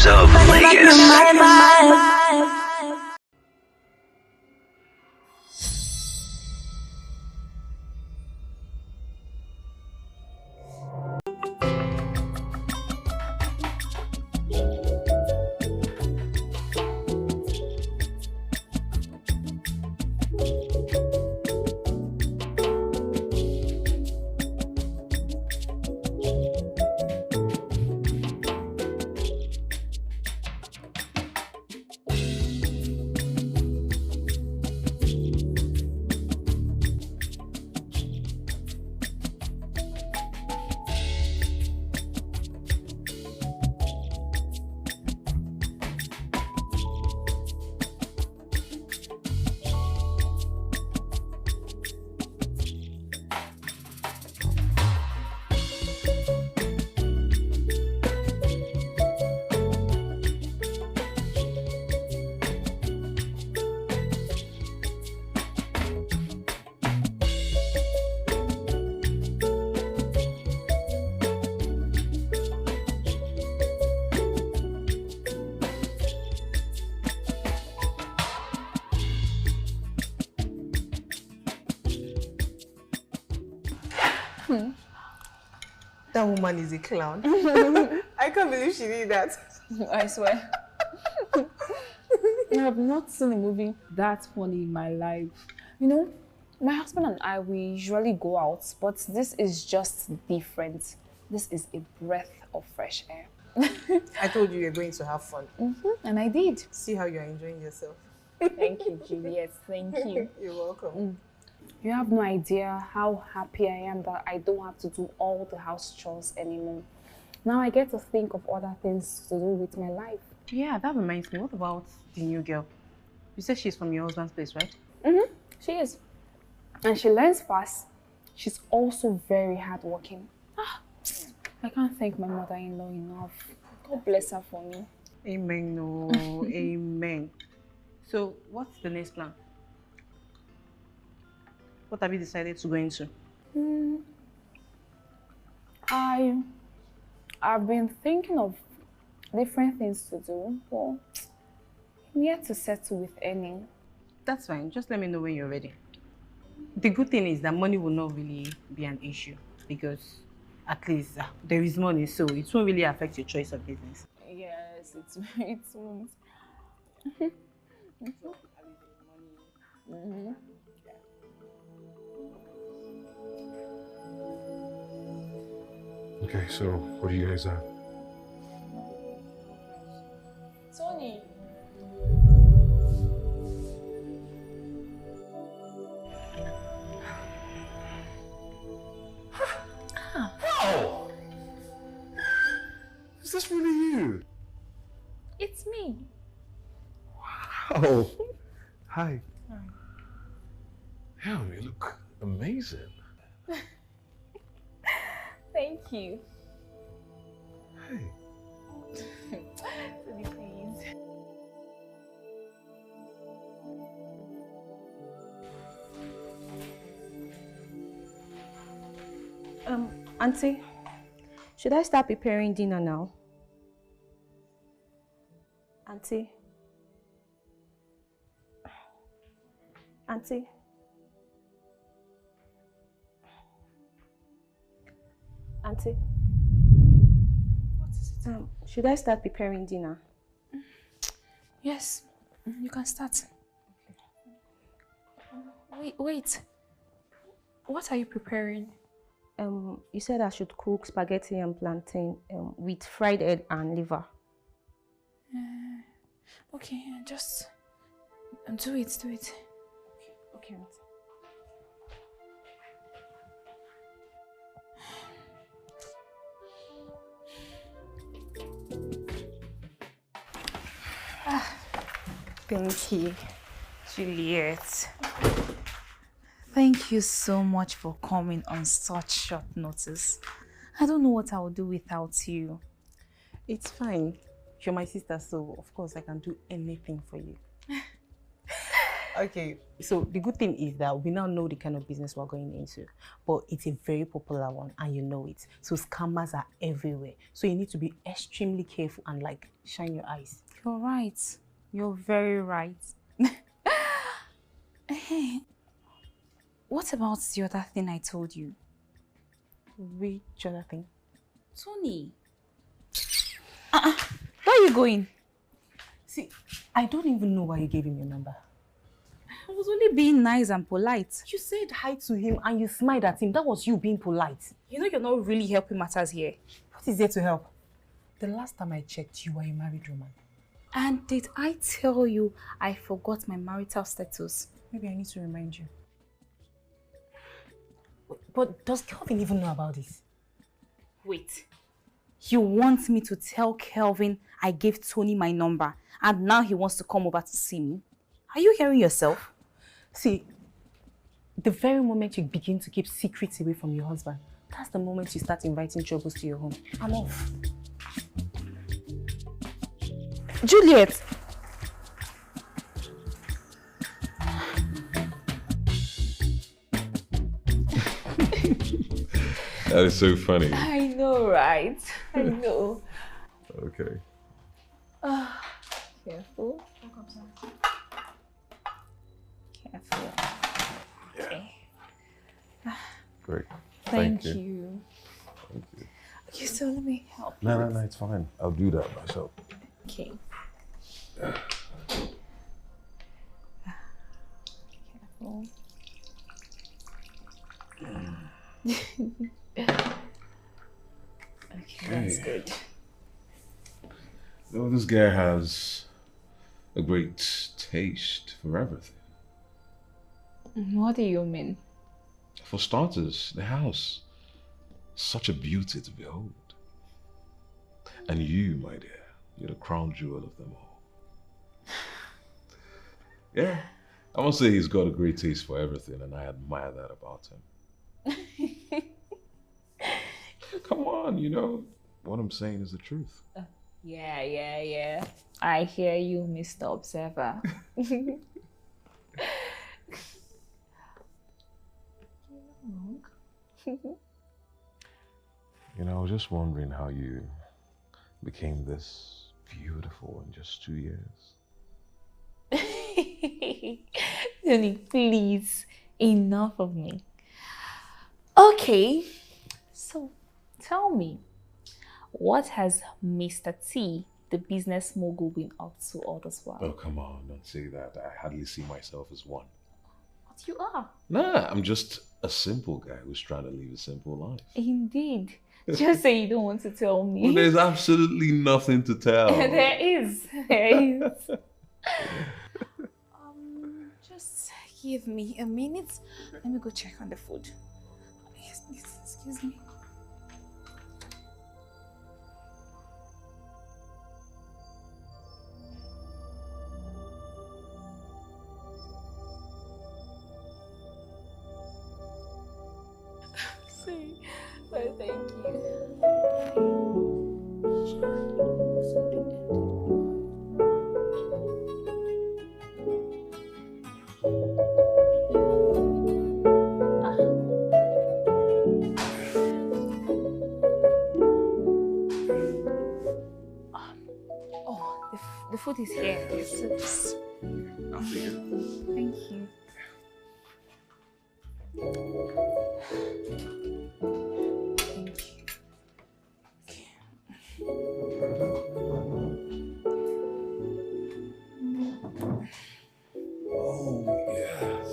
vibes of Lagos. That woman is a clown. I can't believe she did that. I swear. I have not seen a movie that funny in my life. You know, my husband and I, we usually go out, but this is just different. This is a breath of fresh air. I told you you're going to have fun. And I did. See how you're enjoying yourself. Thank you, Juliet. Thank you. You're welcome. You have no idea how happy I am that I don't have to do all the house chores anymore. Now I get to think of other things to do with my life. Yeah, that reminds me. What about the new girl? You said she's from your husband's place, right? She is. And she learns fast. She's also very hardworking. I can't thank my mother-in-law enough. God bless her for me. Amen, no. Amen. So, what's the next plan? What have you decided to go into? I've been thinking of different things to do, but I'm yet to settle with any. That's fine. Just let me know when you're ready. The good thing is that money will not really be an issue because at least there is money, so it won't really affect your choice of business. Yes, it won't. Okay, so what do you guys have? Tony. Wow! Is this really you? It's me. Wow! Hi. Yeah, you look amazing. Thank you. Hey. Tony, please. Auntie, should I start preparing dinner now? Auntie? Auntie? Auntie? What is it? Should I start preparing dinner? Yes, you can start. Wait. What are you preparing? You said I should cook spaghetti and plantain with fried egg and liver. Okay, just do it. Okay, Auntie. Thank you, Juliet. Thank you so much for coming on such short notice. I don't know what I would do without you. It's fine. You're my sister, so of course I can do anything for you. Okay. So the good thing is that we now know the kind of business we're going into, but it's a very popular one and you know it. So scammers are everywhere. So you need to be extremely careful and like shine your eyes. You're right. You're very right. Hey, what about the other thing I told you? Which other thing? Tony. Where are you going? See, I don't even know why you gave him your number. I was only being nice and polite. You said hi to him and you smiled at him. That was you being polite. You know you're not really helping matters here. What is there to help? The last time I checked, you were a married woman. And did I tell you I forgot my marital status? Maybe I need to remind you. But does Kelvin even know about this? Wait. You want me to tell Kelvin I gave Tony my number and now he wants to come over to see me? Are you hearing yourself? See, the very moment you begin to keep secrets away from your husband, that's the moment you start inviting troubles to your home. I'm off. Juliet! That is so funny. I know, right? I know. Okay. Careful. Careful. Okay. Great. Thank you. Thank you. Okay, so let me help. No, it's fine. I'll do that myself. Okay. Careful. Okay, that's good. Though this guy has a great taste for everything. What do you mean? For starters, the house. Such a beauty to behold. And you, my dear, you're the crown jewel of them all. Yeah, I must say he's got a great taste for everything, and I admire that about him. Come on, you know, what I'm saying is the truth. Yeah. I hear you, Mr. Observer. You know, I was just wondering how you became this beautiful in just 2 years. Tony, please, enough of me. Okay, so tell me, what has Mr. T, the business mogul, been up to all this while? Oh, come on, don't say that. I hardly see myself as one. But you are. Nah, I'm just a simple guy who's trying to live a simple life. Indeed. Just say you don't want to tell me. Well, there's absolutely nothing to tell. There is. Just give me a minute. Let me go check on the food. Yes, excuse me. See, but thank you. The food is here. So just... Thank you. Oh, yes.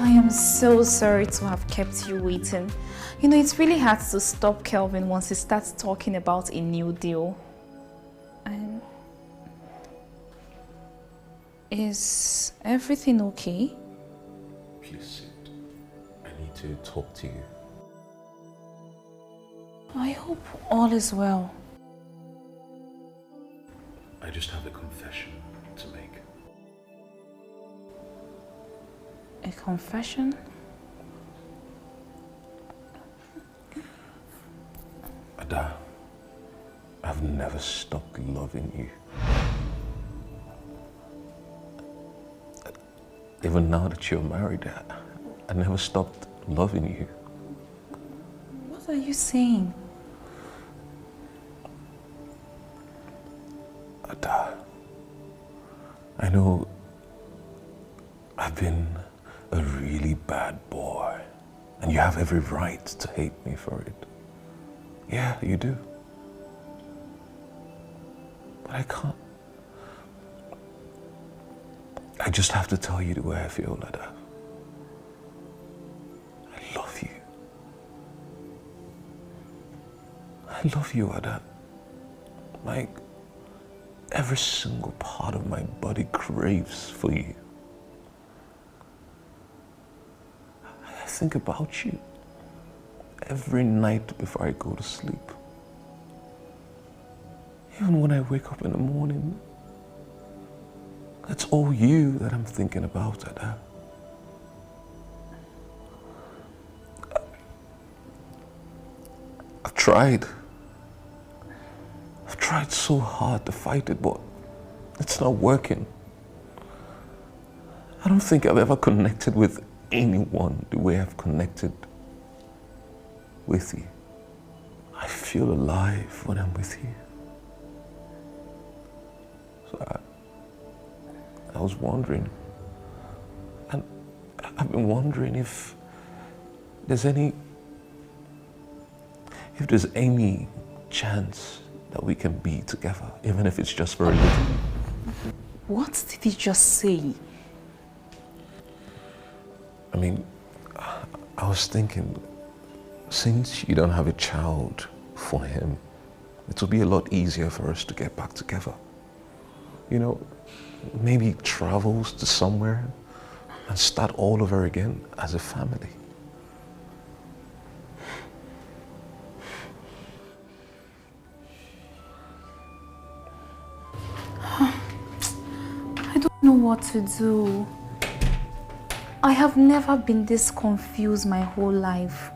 I am so sorry to have kept you waiting. You know, it's really hard to stop Kelvin once he starts talking about a new deal. And is everything okay? Please sit. I need to talk to you. I hope all is well. I just have a confession to make. A confession? Ada, I've never stopped loving you. Even now that you're married, I never stopped loving you. What are you saying? Ada, I know I've been a really bad boy, and you have every right to hate me for it. Yeah, you do. But I can't. I just have to tell you the way I feel, Ada. I love you. I love you, Ada. Like, every single part of my body craves for you. I think about you every night before I go to sleep. Even when I wake up in the morning, it's all you that I'm thinking about, Ada. I've tried so hard to fight it, but it's not working. I don't think I've ever connected with anyone the way I've connected with you. I feel alive when I'm with you. So I was wondering, and I've been wondering if there's any chance that we can be together, even if it's just for a little. What did he just say? I mean, I was thinking, since you don't have a child for him, it will be a lot easier for us to get back together. You know, maybe travels to somewhere and start all over again as a family. I don't know what to do. I have never been this confused my whole life.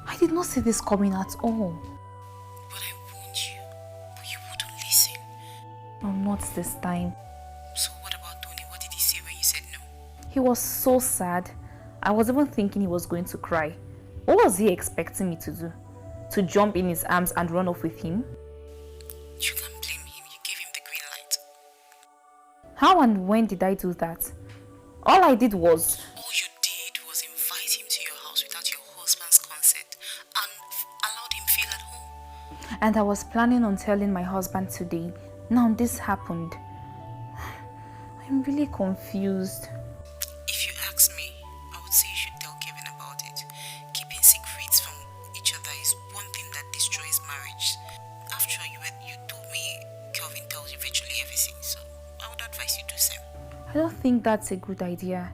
I did not see this coming at all. But I warned you, but you wouldn't listen. No, not this time. So what about Tony? What did he say when you said no? He was so sad. I was even thinking he was going to cry. What was he expecting me to do? To jump in his arms and run off with him? You can't blame him. You gave him the green light. How and when did I do that? All I did was... All you did was invite him to your house without your husband's consent and allowed him feel at home. And I was planning on telling my husband today. Now this happened. I'm really confused. If you ask me, I would say you should tell Kevin about it. Keeping secrets from each other is one thing that destroys marriage. After all, you told me Kelvin tells you virtually everything, so I would advise you do the same. I don't think that's a good idea.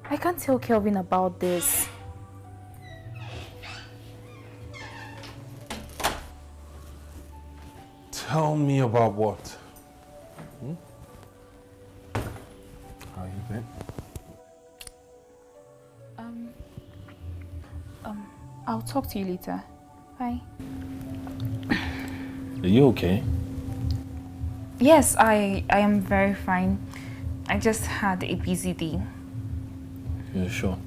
I can't tell Kelvin about this. Tell me about what? How you been? I'll talk to you later. Bye. Are you okay? Yes, I am very fine. I just had a busy day. You're sure?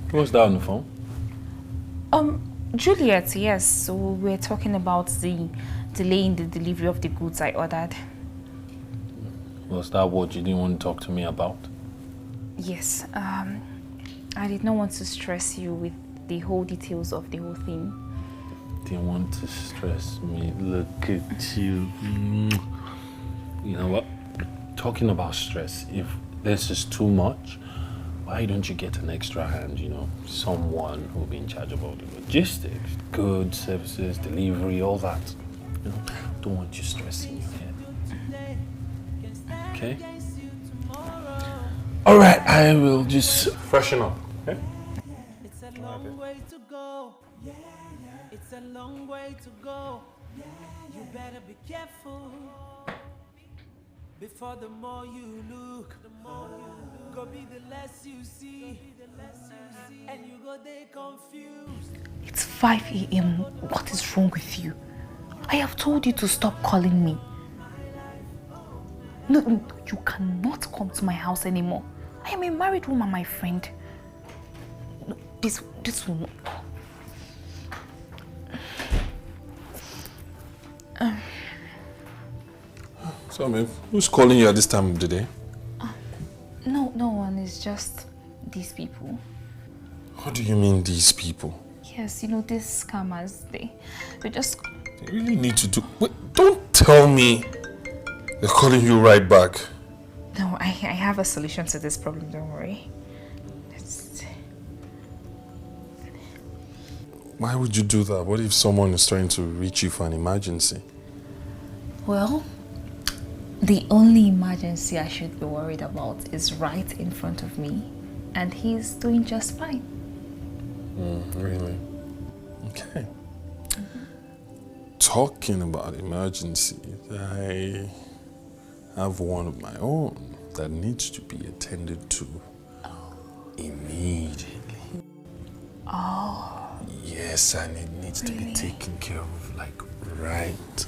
Who was that on the phone? Juliet, yes. So we're talking about the delay in the delivery of the goods I ordered. Was that what you didn't want to talk to me about? Yes. I did not want to stress you with the whole details of the whole thing. Didn't want to stress me. Look at you. You know what? Talking about stress, if this is too much. Why don't you get an extra hand, someone who will be in charge of all the logistics, goods, services, delivery, all that. Don't want you stressing your head. Okay? All right, I will just freshen up. Okay? It's a long way to go. It's a long way to go. You better be careful. Before the more you look, go be the less you see. And you go there confused. It's 5 a.m. What is wrong with you? I have told you to stop calling me. No, you cannot come to my house anymore. I am a married woman, my friend. No, this will not. So, who's calling you at this time of the day? No one. It's just these people. What do you mean, these people? Yes, these scammers, they just... They really need to do... Wait, don't tell me they're calling you right back. No, I have a solution to this problem, don't worry. Why would you do that? What if someone is trying to reach you for an emergency? Well, the only emergency I should be worried about is right in front of me, and he's doing just fine. Really? Okay. Talking about emergencies, I have one of my own that needs to be attended to immediately. Oh. Yes, and it needs to be taken care of, like, right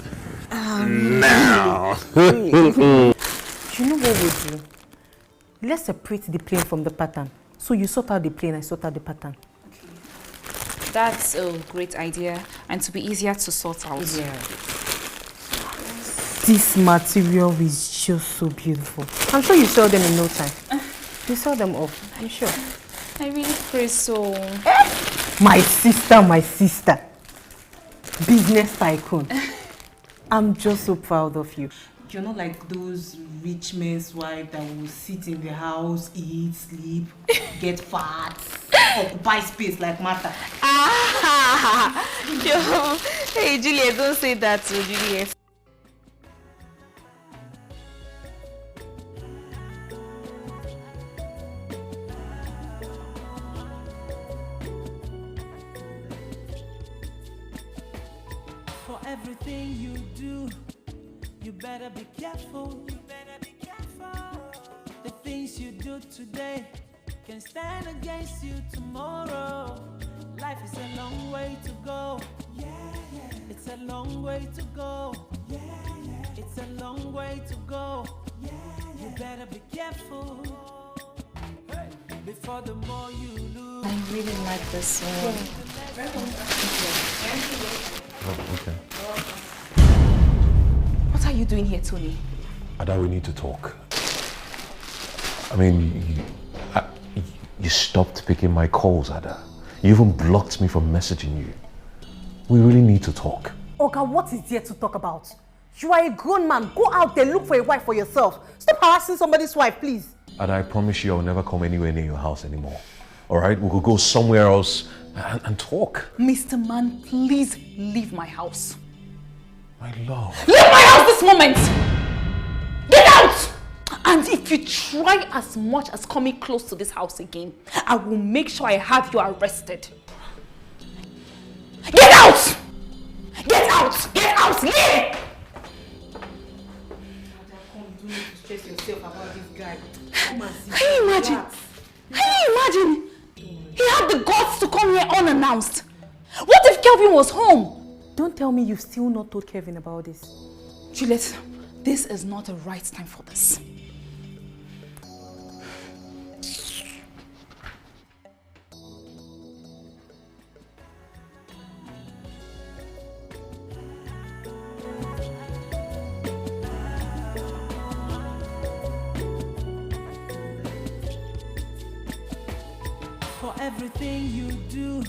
now. You know what we'll do? Let's separate the plane from the pattern. So you sort out the plane, I sort out the pattern. That's a great idea, and to be easier to sort out. Yeah. This material is just so beautiful. I'm sure you sell them in no time. You sell them off, I'm sure. I really pray so. My sister. Business tycoon. I'm just so proud of you. You're not like those rich men's wife that will sit in the house, eat, sleep, get fat, occupy space like Martha. Hey, Juliet, don't say that to Juliet. For everything you do, you better be careful. You better be careful. The things you do today can stand against you tomorrow. Life is a long way to go. It's a long way to go. It's a long way to go. You better be careful. Before the more you lose. I really like this one. Oh, okay. What are you doing here, Tony? Ada, we need to talk. I mean, you stopped picking my calls, Ada. You even blocked me from messaging you. We really need to talk. Oga, what is there to talk about? You are a grown man. Go out there, look for a wife for yourself. Stop harassing somebody's wife, please. Ada, I promise you I'll never come anywhere near your house anymore. All right? We could go somewhere else and talk. Mr. Man, please leave my house. My love. Leave my house this moment! Get out! And if you try as much as coming close to this house again, I will make sure I have you arrested. Get out! Get out! Get out! Leave! Stress yourself about this guy. Can you imagine? Can you imagine? He had the guts to come here unannounced. What if Kelvin was home? Don't tell me you've still not told Kevin about this. Juliet, this is not the right time for this. For everything you do,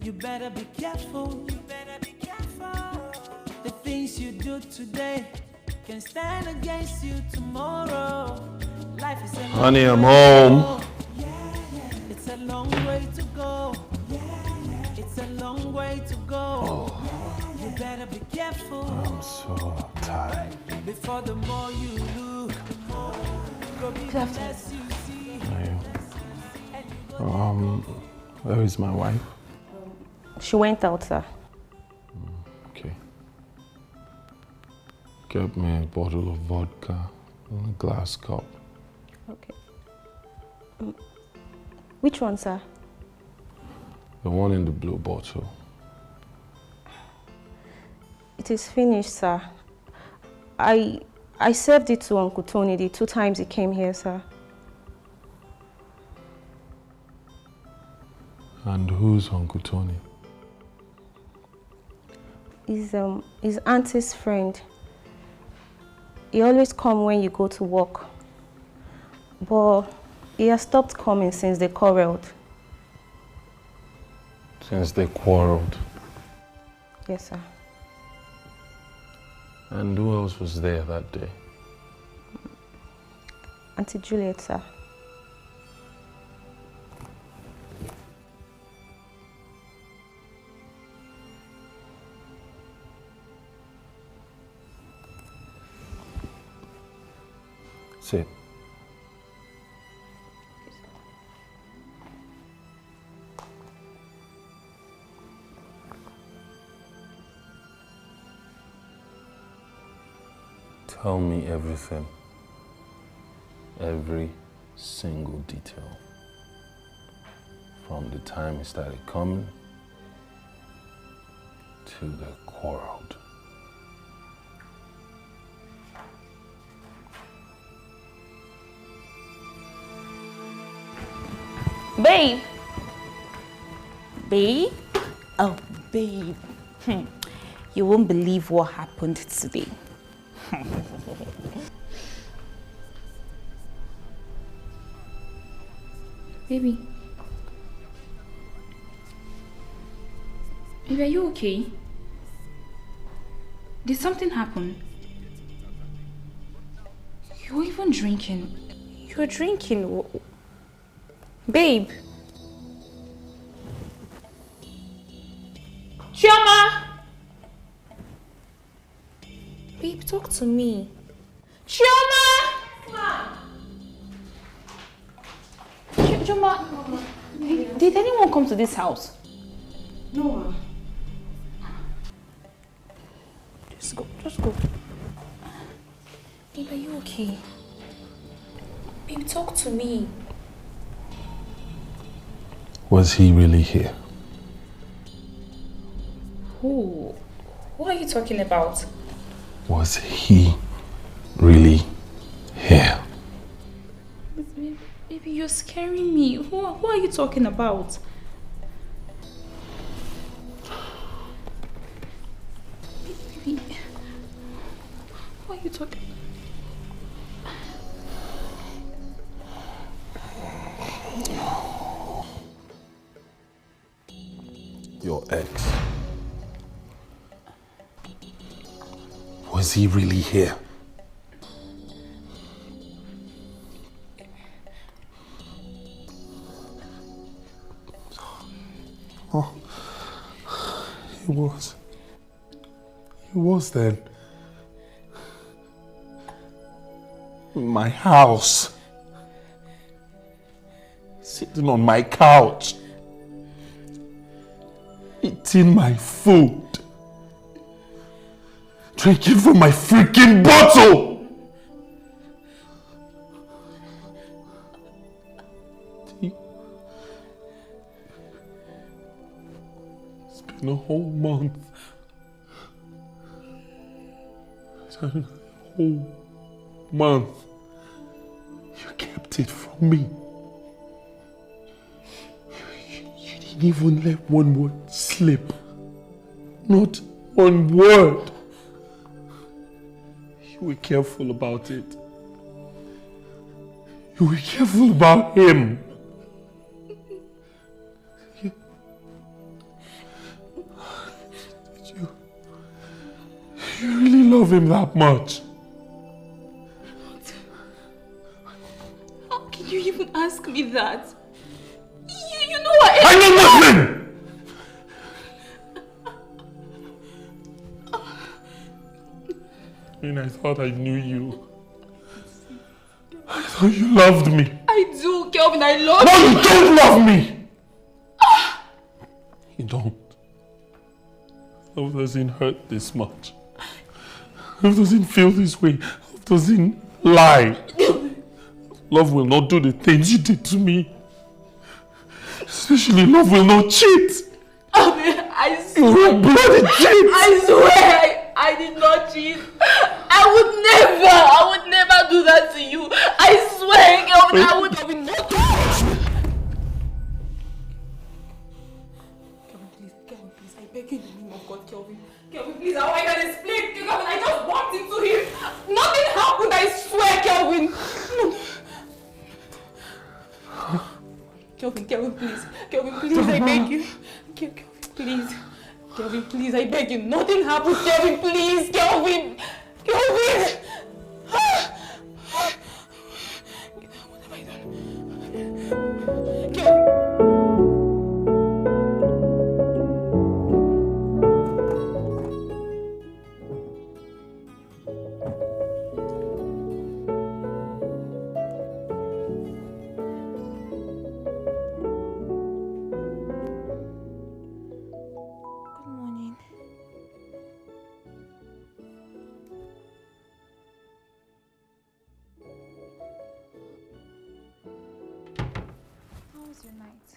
you better be careful. You better be careful. The things you do today can stand against you tomorrow. Life is a Honey, I'm home. It's a long way to go. It's a long way to go. You better be careful. I'm so tired. Before the more you look, go be the less you see. Where is my wife? She went out, sir. Okay. Get me a bottle of vodka and a glass cup. Okay. Which one, sir? The one in the blue bottle. It is finished, sir. I served it to Uncle Tony the 2 times he came here, sir. And who's Uncle Tony? He's his auntie's friend. He always comes when you go to work. But he has stopped coming since they quarreled. Since they quarreled. Yes, sir. And who else was there that day? Auntie Juliet, sir. Sit. Tell me everything. Every single detail. From the time he started coming to the quarreled. Babe. Babe? Oh, babe. You won't believe what happened today. Baby. Baby, are you okay? Did something happen? You were even drinking. You were drinking? Babe. Chioma! Babe, talk to me. Chioma! Chioma, did anyone come to this house? No, ma. Just go, just go. Babe, are you okay? Babe, talk to me. Was he really here? Who? Who are you talking about? Was he really here? Baby, you're scaring me. Who are you talking about? Baby, who are you talking? Your ex. Was he really here? Oh, he was. He was then. In my house. Sitting on my couch. Eating my food. Drinking from my freaking bottle! It's been a whole month. It's been a whole month. You kept it from me. You didn't even let one word slip. Not one word. You were careful about it. You were careful about him. Did you really love him that much? that. You know what? I know nothing! I mean, I thought I knew you. I thought you loved me. I do, Kelvin, I love No, you. you don't love me! You don't. Love doesn't hurt this much. Love doesn't feel this way. Love doesn't lie. Love will not do the things you did to me. Especially love will not cheat. I swear. You're a bloody cheat. I swear I did not cheat. I would never do that to you. I swear, Kelvin, I would have not. Kelvin, please, I beg you in the name of God, Kelvin. Kelvin, please, how I can explain? Kelvin, I just bumped into him. Nothing happened, I swear, Kelvin. Kelvin, please. Kelvin, please, I beg you. Kelvin, please. Kelvin, please, I beg you. Nothing happened, Kelvin, please. Kelvin. Kelvin. What have I done? Kelvin. Your night.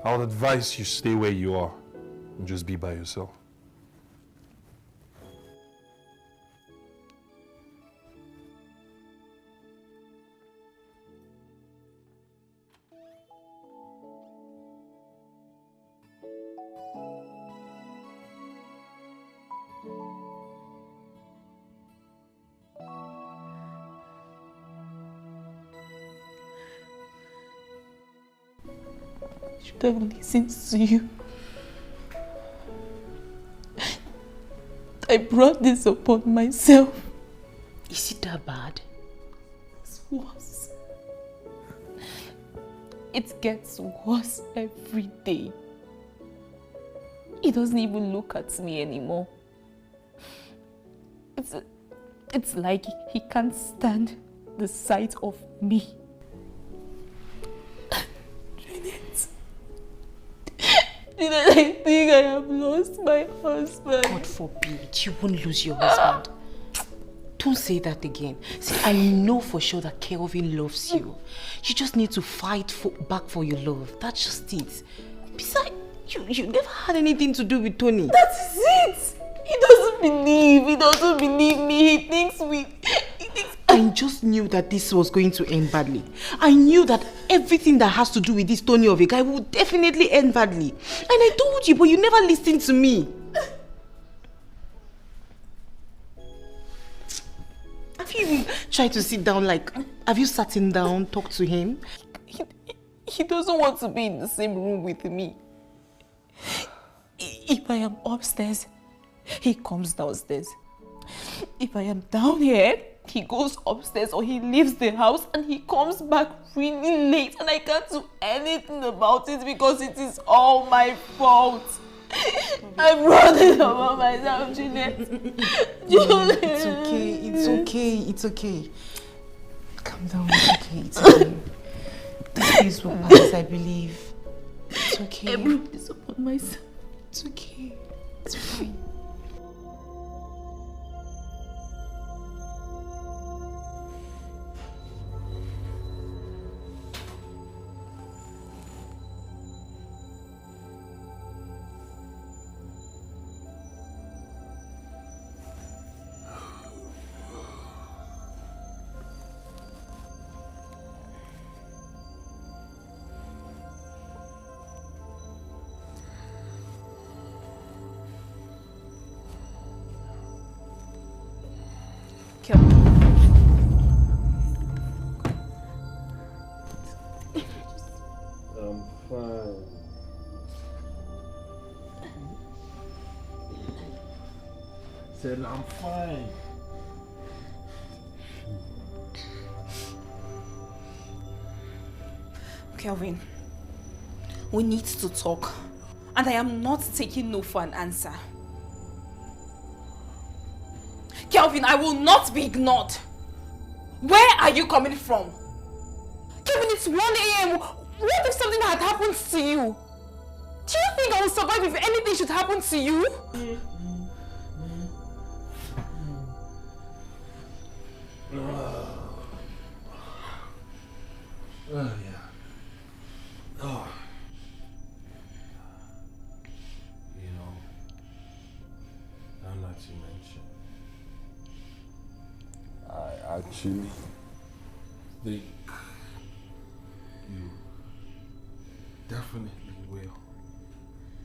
I would advise you stay where you are and just be by yourself. Should have listened to you. I brought this upon myself. Is it that bad? It's worse. It gets worse every day. He doesn't even look at me anymore. It's like he can't stand the sight of me. I think I have lost my husband. God forbid, you won't lose your husband. Don't say that again. See, I know for sure that Kelvin loves you. You just need to fight back for your love. That's just it. Besides, you never had anything to do with Tony. That's it! He doesn't believe me. He thinks I just knew that this was going to end badly. I knew that everything that has to do with this Tony of a guy will definitely end badly. And I told you, but you never listened to me. Have you even tried to sit down, have you sat him down, talk to him? he doesn't want to be in the same room with me. If I am upstairs, he comes downstairs. If I am down here, he goes upstairs or he leaves the house and he comes back really late and I can't do anything about it because it is all my fault. I brought it upon myself, Juliet. Juliet. It's okay. Calm down, it's okay. This place will pass, I believe. It's okay. I brought this upon myself. It's okay. It's fine. said I'm fine. Kelvin, we need to talk. And I am not taking no for an answer. Kelvin, I will not be ignored. Where are you coming from? Kelvin, it's 1 a.m. What if something had happened to you? Do you think I will survive if anything should happen to you? Yeah. Oh. You know, now that you mention, I actually think you definitely will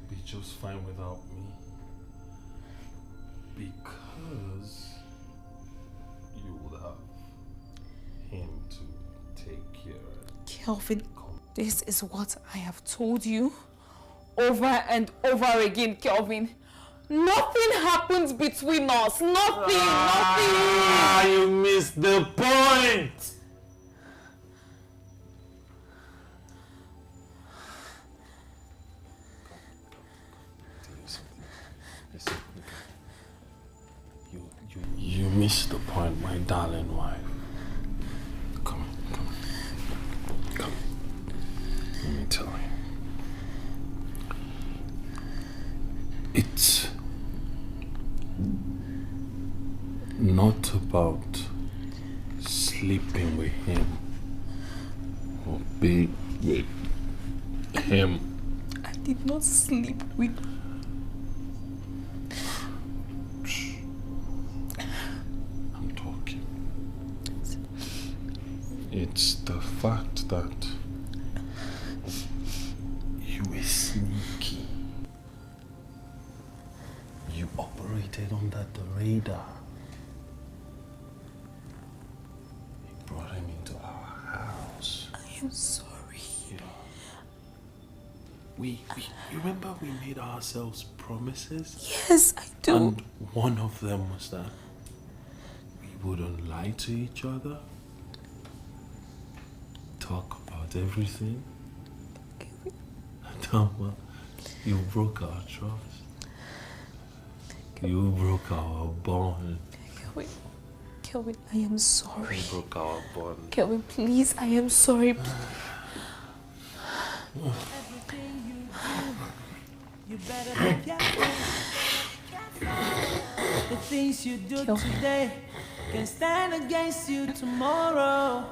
be just fine without me, because you will have him to take care of. Kelvin, this is what I have told you over and over again, Kelvin. Nothing happens between us. Nothing, nothing. You missed the point. Listen. You missed the point, my darling wife. Come. Let me tell you. It's not about sleeping with him or being with him. I did not sleep with... I'm talking. It's the fact that you were sneaky. You operated under the radar. You brought him into our house. I am sorry. Yeah. You remember we made ourselves promises? Yes, I do. And one of them was that we wouldn't lie to each other, talk about everything. Well, you broke our trust. You broke our bond. Kelvin, I am sorry. You broke our bond. Kelvin, please, I am sorry. Everything you better be careful. The things you do today can stand against you tomorrow.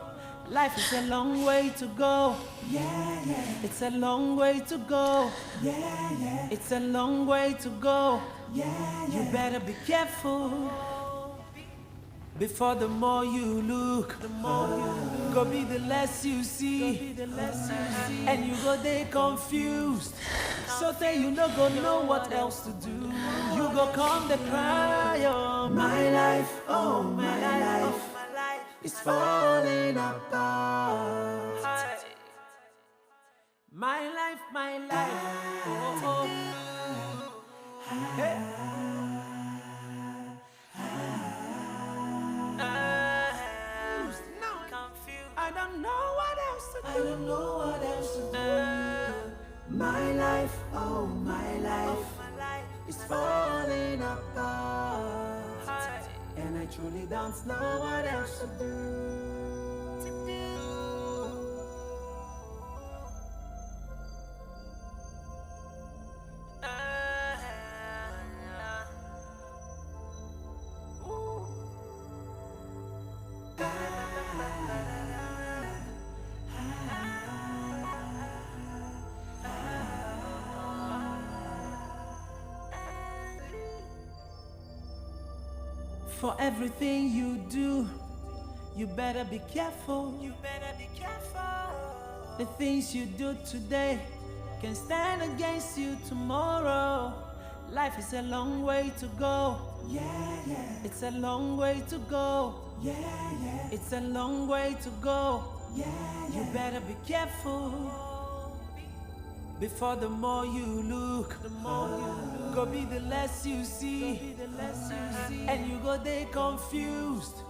Life is a long way to go. Yeah. It's a long way to go. Yeah. It's a long way to go. Yeah. You better be careful. Before the more you look, go be the less you see. And you go there confused. So say you no go know what else to do. You go come the cry, oh my life, oh my life. It's falling apart. My life, oh. Hey. I don't know what else to do. My life, oh my life, is falling apart. And I truly don't know what else to do. For everything you do, you better be careful. The things you do today can stand against you tomorrow. Life is a long way to go. Yeah. It's a long way to go. Yeah. It's a long way to go. Yeah. You better be careful. Before the more you look, go be the less you see, and you go there confused.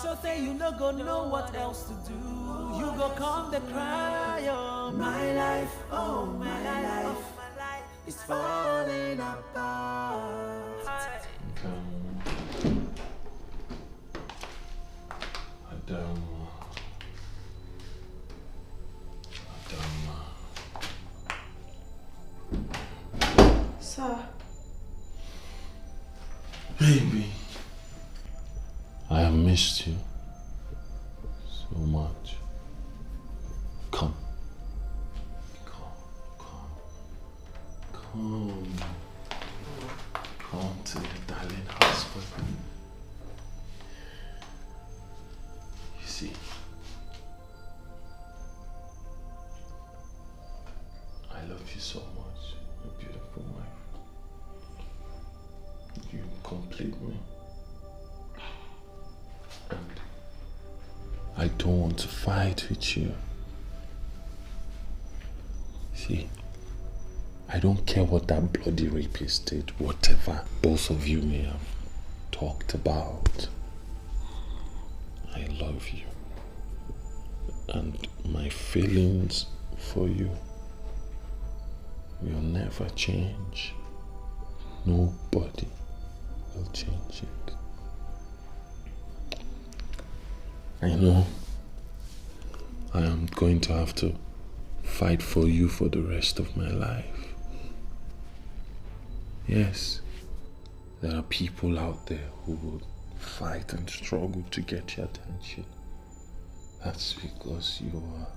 So say you no go know what else to do. You go come the cry, oh my life, oh my life, it's falling apart. Sir. Baby, I have missed you so much. Come. Come to your darling husband. You see, I love you so much, my beautiful wife. You complete me. And I don't want to fight with you. See, I don't care what that bloody rapist did, whatever both of you may have talked about. I love you. And my feelings for you will never change. Nobody will change it. I know I am going to have to fight for you for the rest of my life. Yes, there are people out there who will fight and struggle to get your attention. That's because you are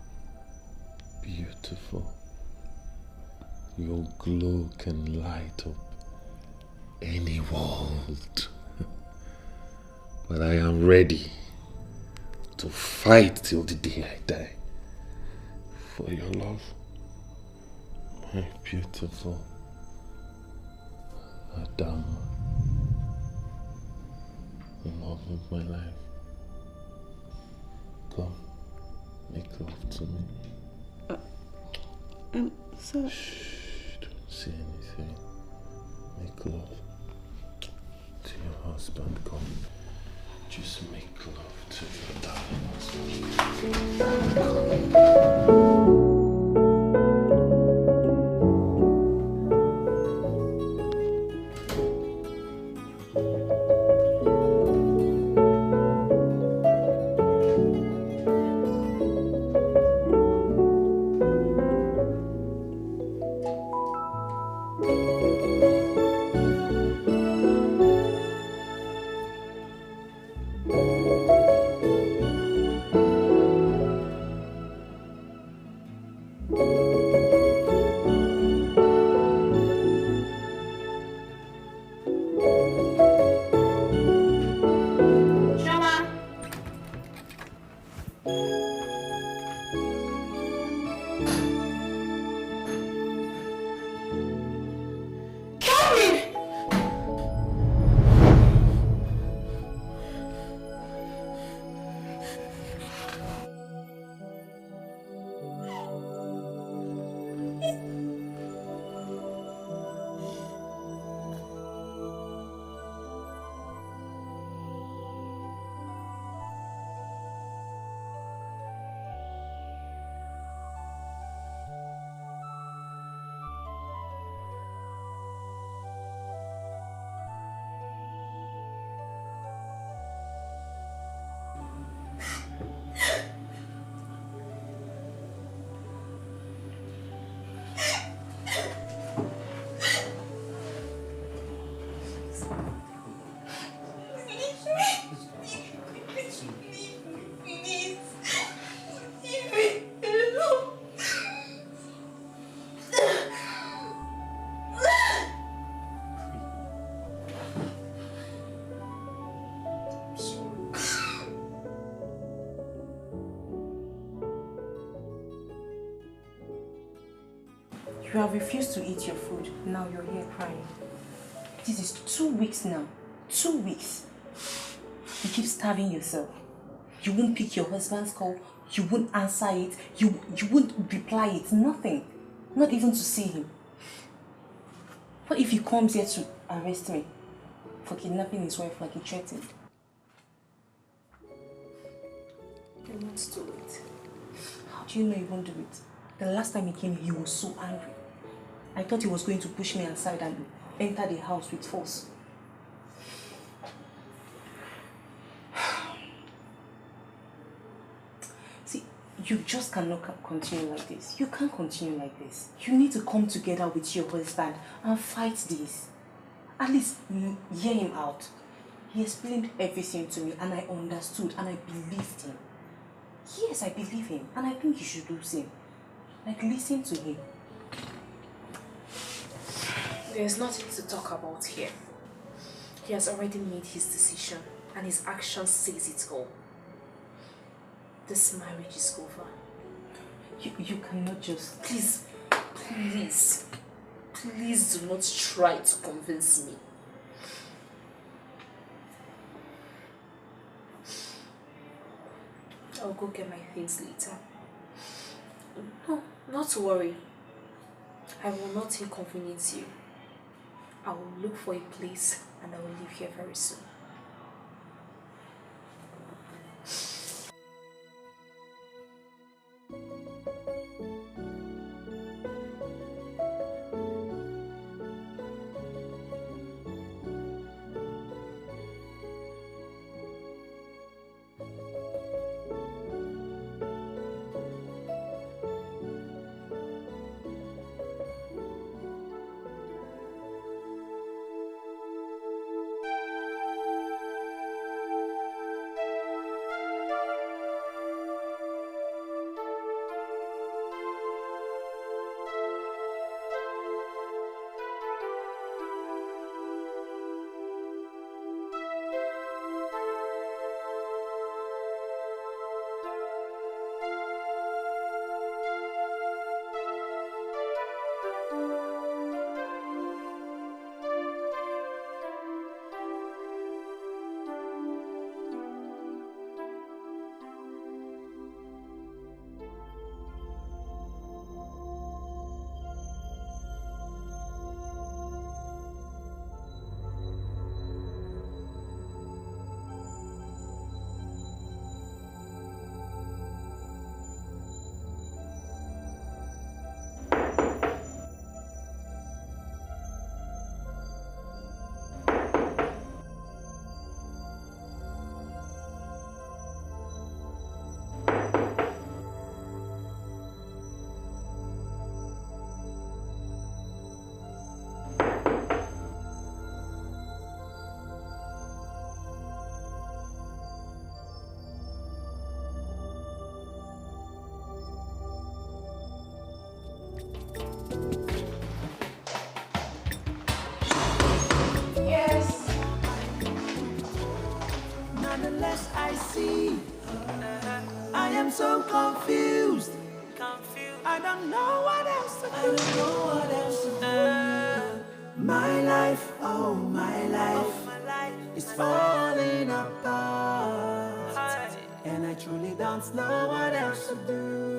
beautiful. Your glow can light up any world. But I am ready to fight till the day I die for your love, my beautiful Adama, the love of my life. Come, make love to me. Sir. Shh, don't say anything. Make love to your husband. Come, just make love to your darling husband. You have refused to eat your food. Now you're here crying. This is 2 weeks now. 2 weeks. You keep starving yourself. You won't pick your husband's call. You won't answer it. You won't reply it. Nothing. Not even to see him. What if he comes here to arrest me for kidnapping his wife like he threatened? He wants to do it. How do you know he won't do it? The last time he came, he was so angry. I thought he was going to push me aside and enter the house with force. See, you just cannot continue like this. You can't continue like this. You need to come together with your husband and fight this. At least hear him out. He explained everything to me and I understood and I believed him. Yes, I believe him and I think you should do the same. Like, listen to him. There's nothing to talk about here. He has already made his decision and his action says it all. This marriage is over. You cannot just... Please do not try to convince me. I'll go get my things later. No, not to worry. I will not inconvenience you. I will look for a place and I will leave here very soon. I see. I am so confused. I don't know what else to do. My life, oh my life, is falling apart. And I truly don't know what else to do.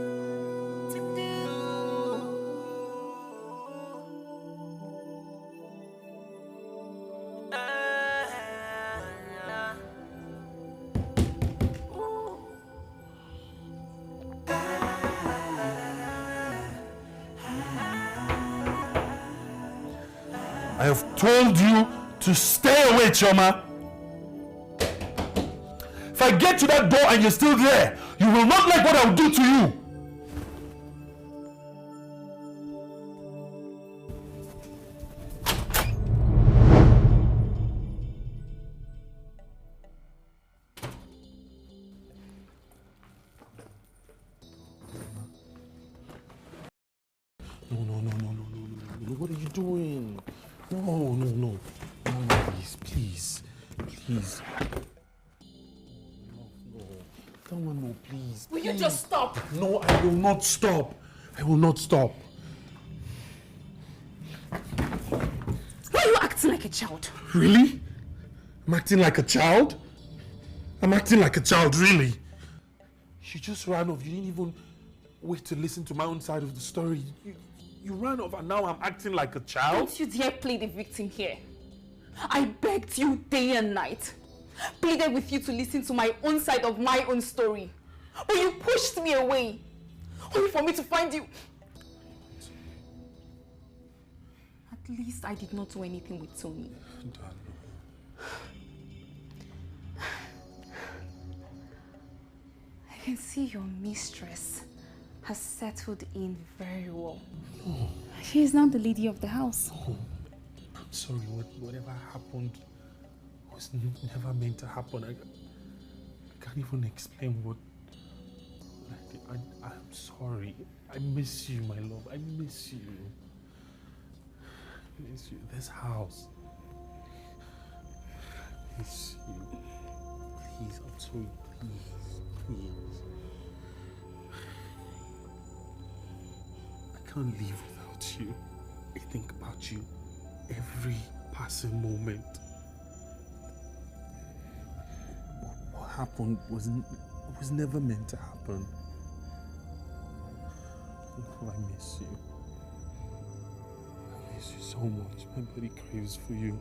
I have told you to stay away, Choma. If I get to that door and you're still there, you will not like what I will do to you. No. What are you doing? No, please. No. Someone, no, please. Will you just stop? No, I will not stop. Why are you acting like a child? Really? I'm acting like a child? I'm acting like a child, really? She just ran off. You didn't even wait to listen to my own side of the story. You ran off and now I'm acting like a child? Don't you dare play the victim here. I begged you day and night. Pleaded with you to listen to my own side of my own story. But you pushed me away. Only for me to find you. At least I did not do anything with Tony. I can see your mistress has settled in very well. No. She is now the lady of the house. No. I'm sorry, whatever happened was never meant to happen. I can't even explain what I did. I'm sorry. I miss you, my love. I miss you. I miss you. This house. I miss you. Please, I'm sorry. Please. I can't live without you. I think about you every passing moment. What happened was never meant to happen. Oh, I miss you. I miss you so much. My body craves for you.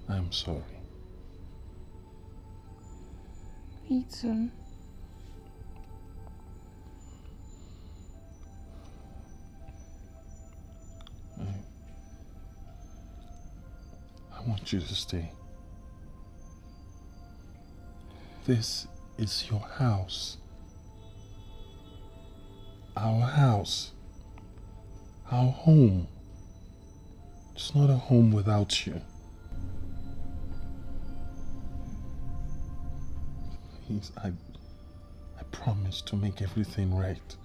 I'm sorry. Me too. I want you to stay. This is your house. Our house. Our home. It's not a home without you. Please, I promise to make everything right.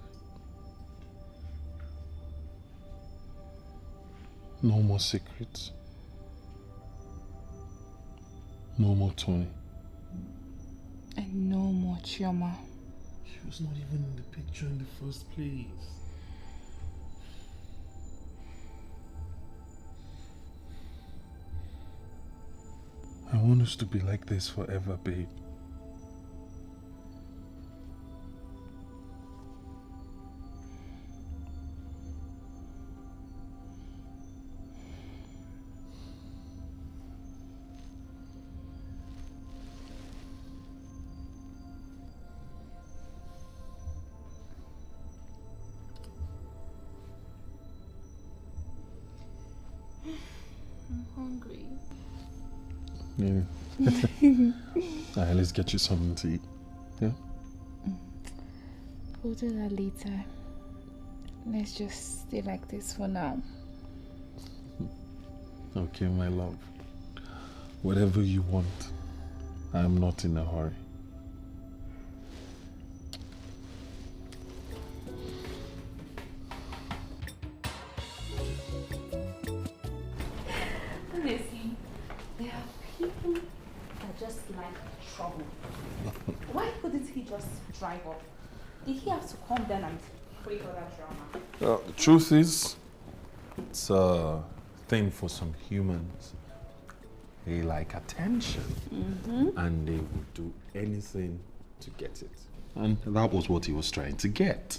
No more secrets. No more Tony. And no more Chioma. She was not even in the picture in the first place. I want us to be like this forever, babe. I'm hungry. Yeah. Alright, let's get you something to eat. Yeah? We'll do that later. Let's just stay like this for now. Okay, my love. Whatever you want. I'm not in a hurry. Honestly, there are people that just like trouble. Why couldn't he just drive up? Did he have to come down and create all that drama? The truth is, it's a thing for some humans. They like attention, and they would do anything to get it. And that was what he was trying to get.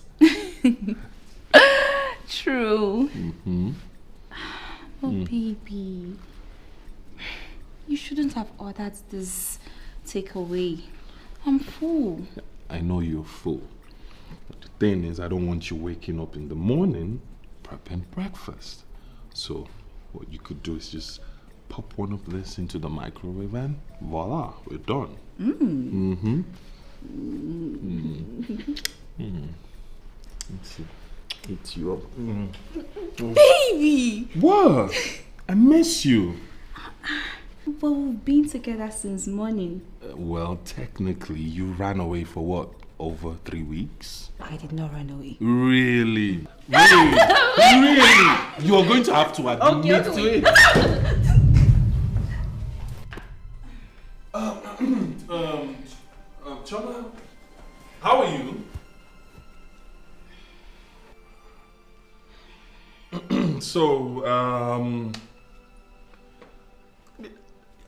True. Oh, baby. You shouldn't have ordered this takeaway. I'm full. I know you're full. But the thing is, I don't want you waking up in the morning prepping breakfast. So what you could do is just pop one of this into the microwave and voila, we're done. Let's see. Eat you up. Baby! What? I miss you. But we've been together since morning. Well, technically, you ran away for what? Over 3 weeks? I did not run away. Really? Really? You are going to have to admit to it. Choma, How are you? So,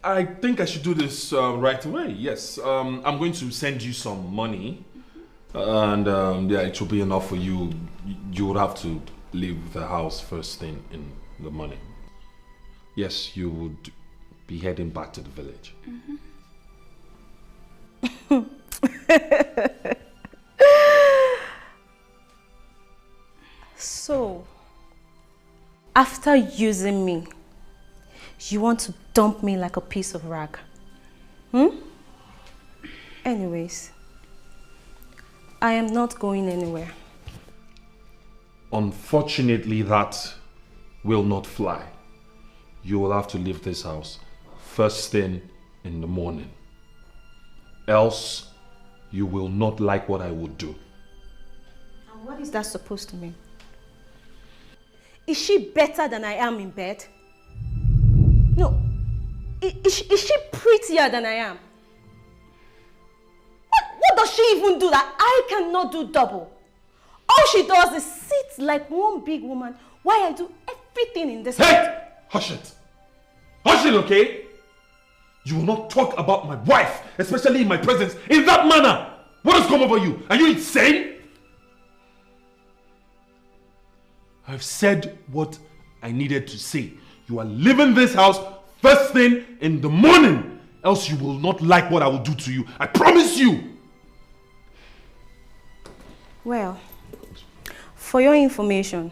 I think I should do this right away. Yes, I'm going to send you some money, and yeah, it will be enough for you. You would have to leave the house first thing in the morning. Yes, you would be heading back to the village. So, after using me, you want to dump me like a piece of rag? Anyways, I am not going anywhere. Unfortunately, that will not fly. You will have to leave this house first thing in the morning. Else, you will not like what I would do. And what is that supposed to mean? Is she better than I am in bed? No. Is she prettier than I am? What does she even do that I cannot do double? All she does is sit like one big woman while I do everything in this house. Hey! Hush it! Hush it, okay? You will not talk about my wife, especially in my presence, in that manner! What has come over you? Are you insane? I've said what I needed to say. You are leaving this house first thing in the morning, else you will not like what I will do to you. I promise you! Well, for your information,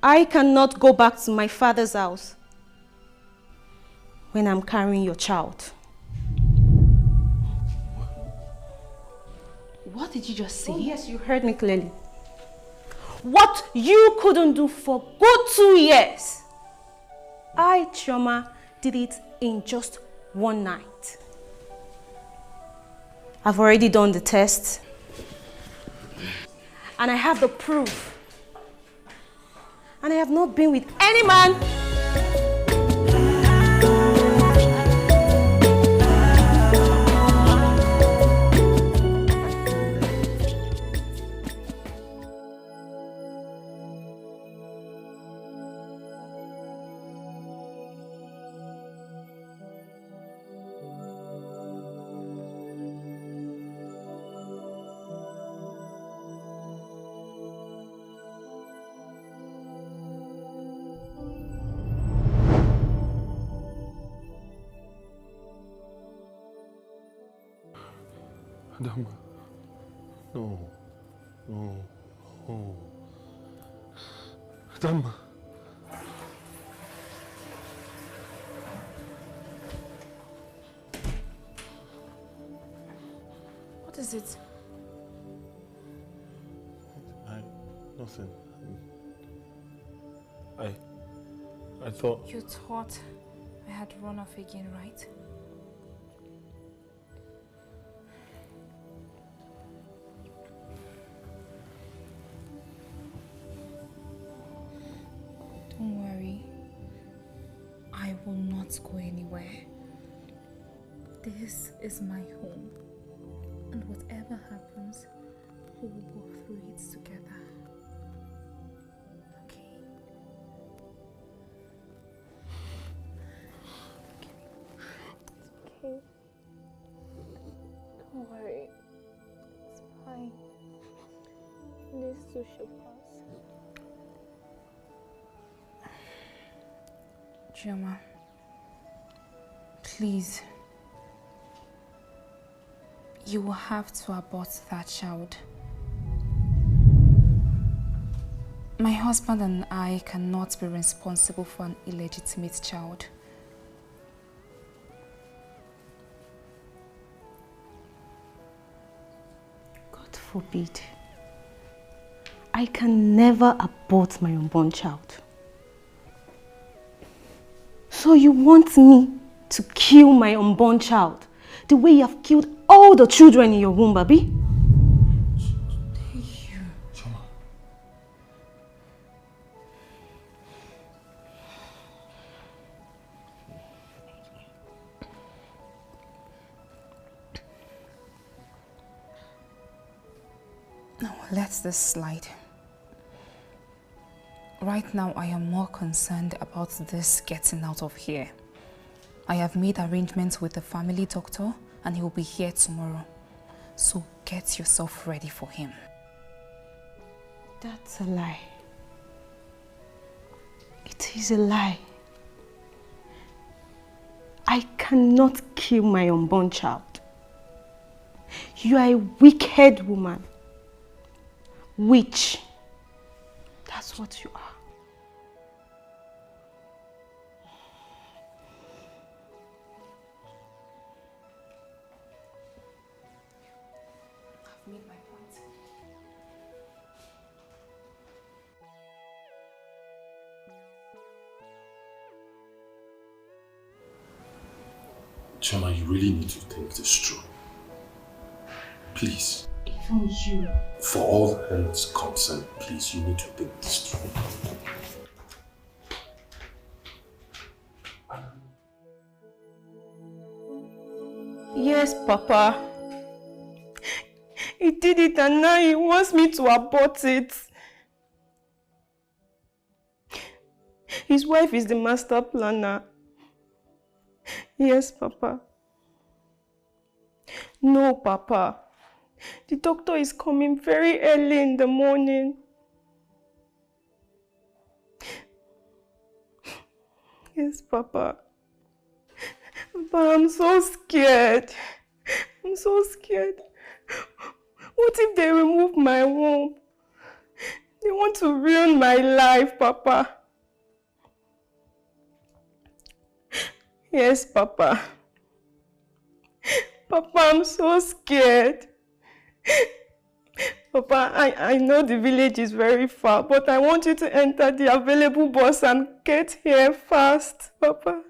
I cannot go back to my father's house when I'm carrying your child. What did you just say? Oh, yes, you heard me clearly. What you couldn't do for good 2 years, I, Chioma, did it in just one night. I've already done the test. And I have the proof. And I have not been with any man. Adama. No. No. No. Adama. What is it? Nothing. I thought... You thought I had run off again, right? Don't worry. I will not go anywhere. This is my home. And whatever happens, we will go through it together. Okay? It's okay. Don't worry. It's fine. This too shall pass. Chioma, please. You will have to abort that child. My husband and I cannot be responsible for an illegitimate child. God forbid. I can never abort my unborn child. So you want me to kill my unborn child the way you have killed all the children in your womb, Abi? No, let this slide. Right now, I am more concerned about this getting out of here. I have made arrangements with the family doctor and he will be here tomorrow. So get yourself ready for him. That's a lie. It is a lie. I cannot kill my unborn child. You are a wicked woman. Witch. That's what you are. I've made my point. Chama, you really need to think this through. Please. Even you. For all hands concerned, please, you need to think this through. Yes, Papa. He did it and now he wants me to abort it. His wife is the master planner. Yes, Papa. No, Papa. The doctor is coming very early in the morning. Yes, Papa. Papa, I'm so scared. I'm so scared. What if they remove my womb? They want to ruin my life, Papa. Yes, Papa. Papa, I'm so scared. Papa, I know the village is very far, but I want you to enter the available bus and get here fast, Papa.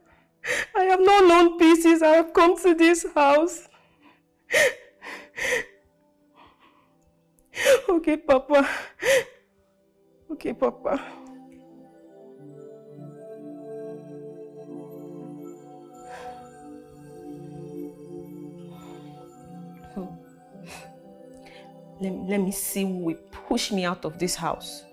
I have not known pieces. I have come to this house. Okay, Papa. Okay, Papa. Let me see who will push me out of this house.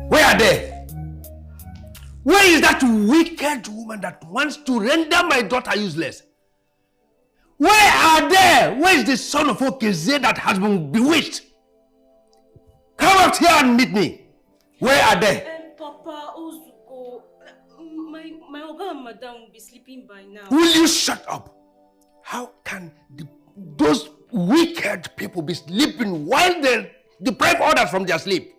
Where are they? Where is that wicked woman that wants to render my daughter useless? Where are they? Where is the son of Okeze that has been bewitched? Come out here and meet me. Where are they? Papa, Ozuko, my Oga and Madam will be sleeping by now. Will you shut up? How can those wicked people be sleeping while they deprive others from their sleep?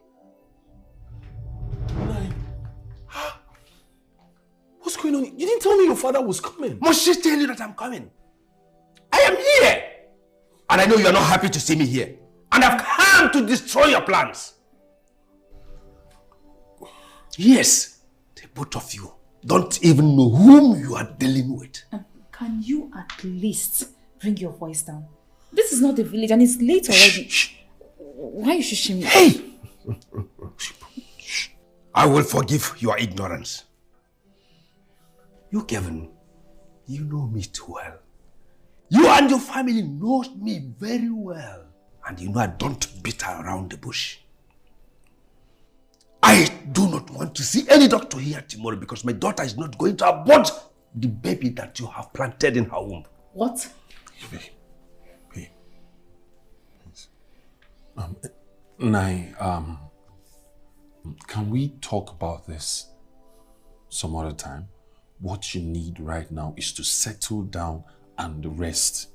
What's going on? You didn't tell me your father was coming. Must she tell you that I'm coming? I am here. And I know you are not happy to see me here. And I've come to destroy your plans. Yes, the both of you don't even know whom you are dealing with. Can you at least bring your voice down? This is not the village and it's late already. Shh. Why are you shushing me? Hey! I will forgive your ignorance. You, Kevin, you know me too well. You and your family knows me very well. And you know I don't beat around the bush. I do not want to see any doctor here tomorrow because my daughter is not going to abort the baby that you have planted in her womb. What? Hey. Nai, can we talk about this some other time? What you need right now is to settle down and rest.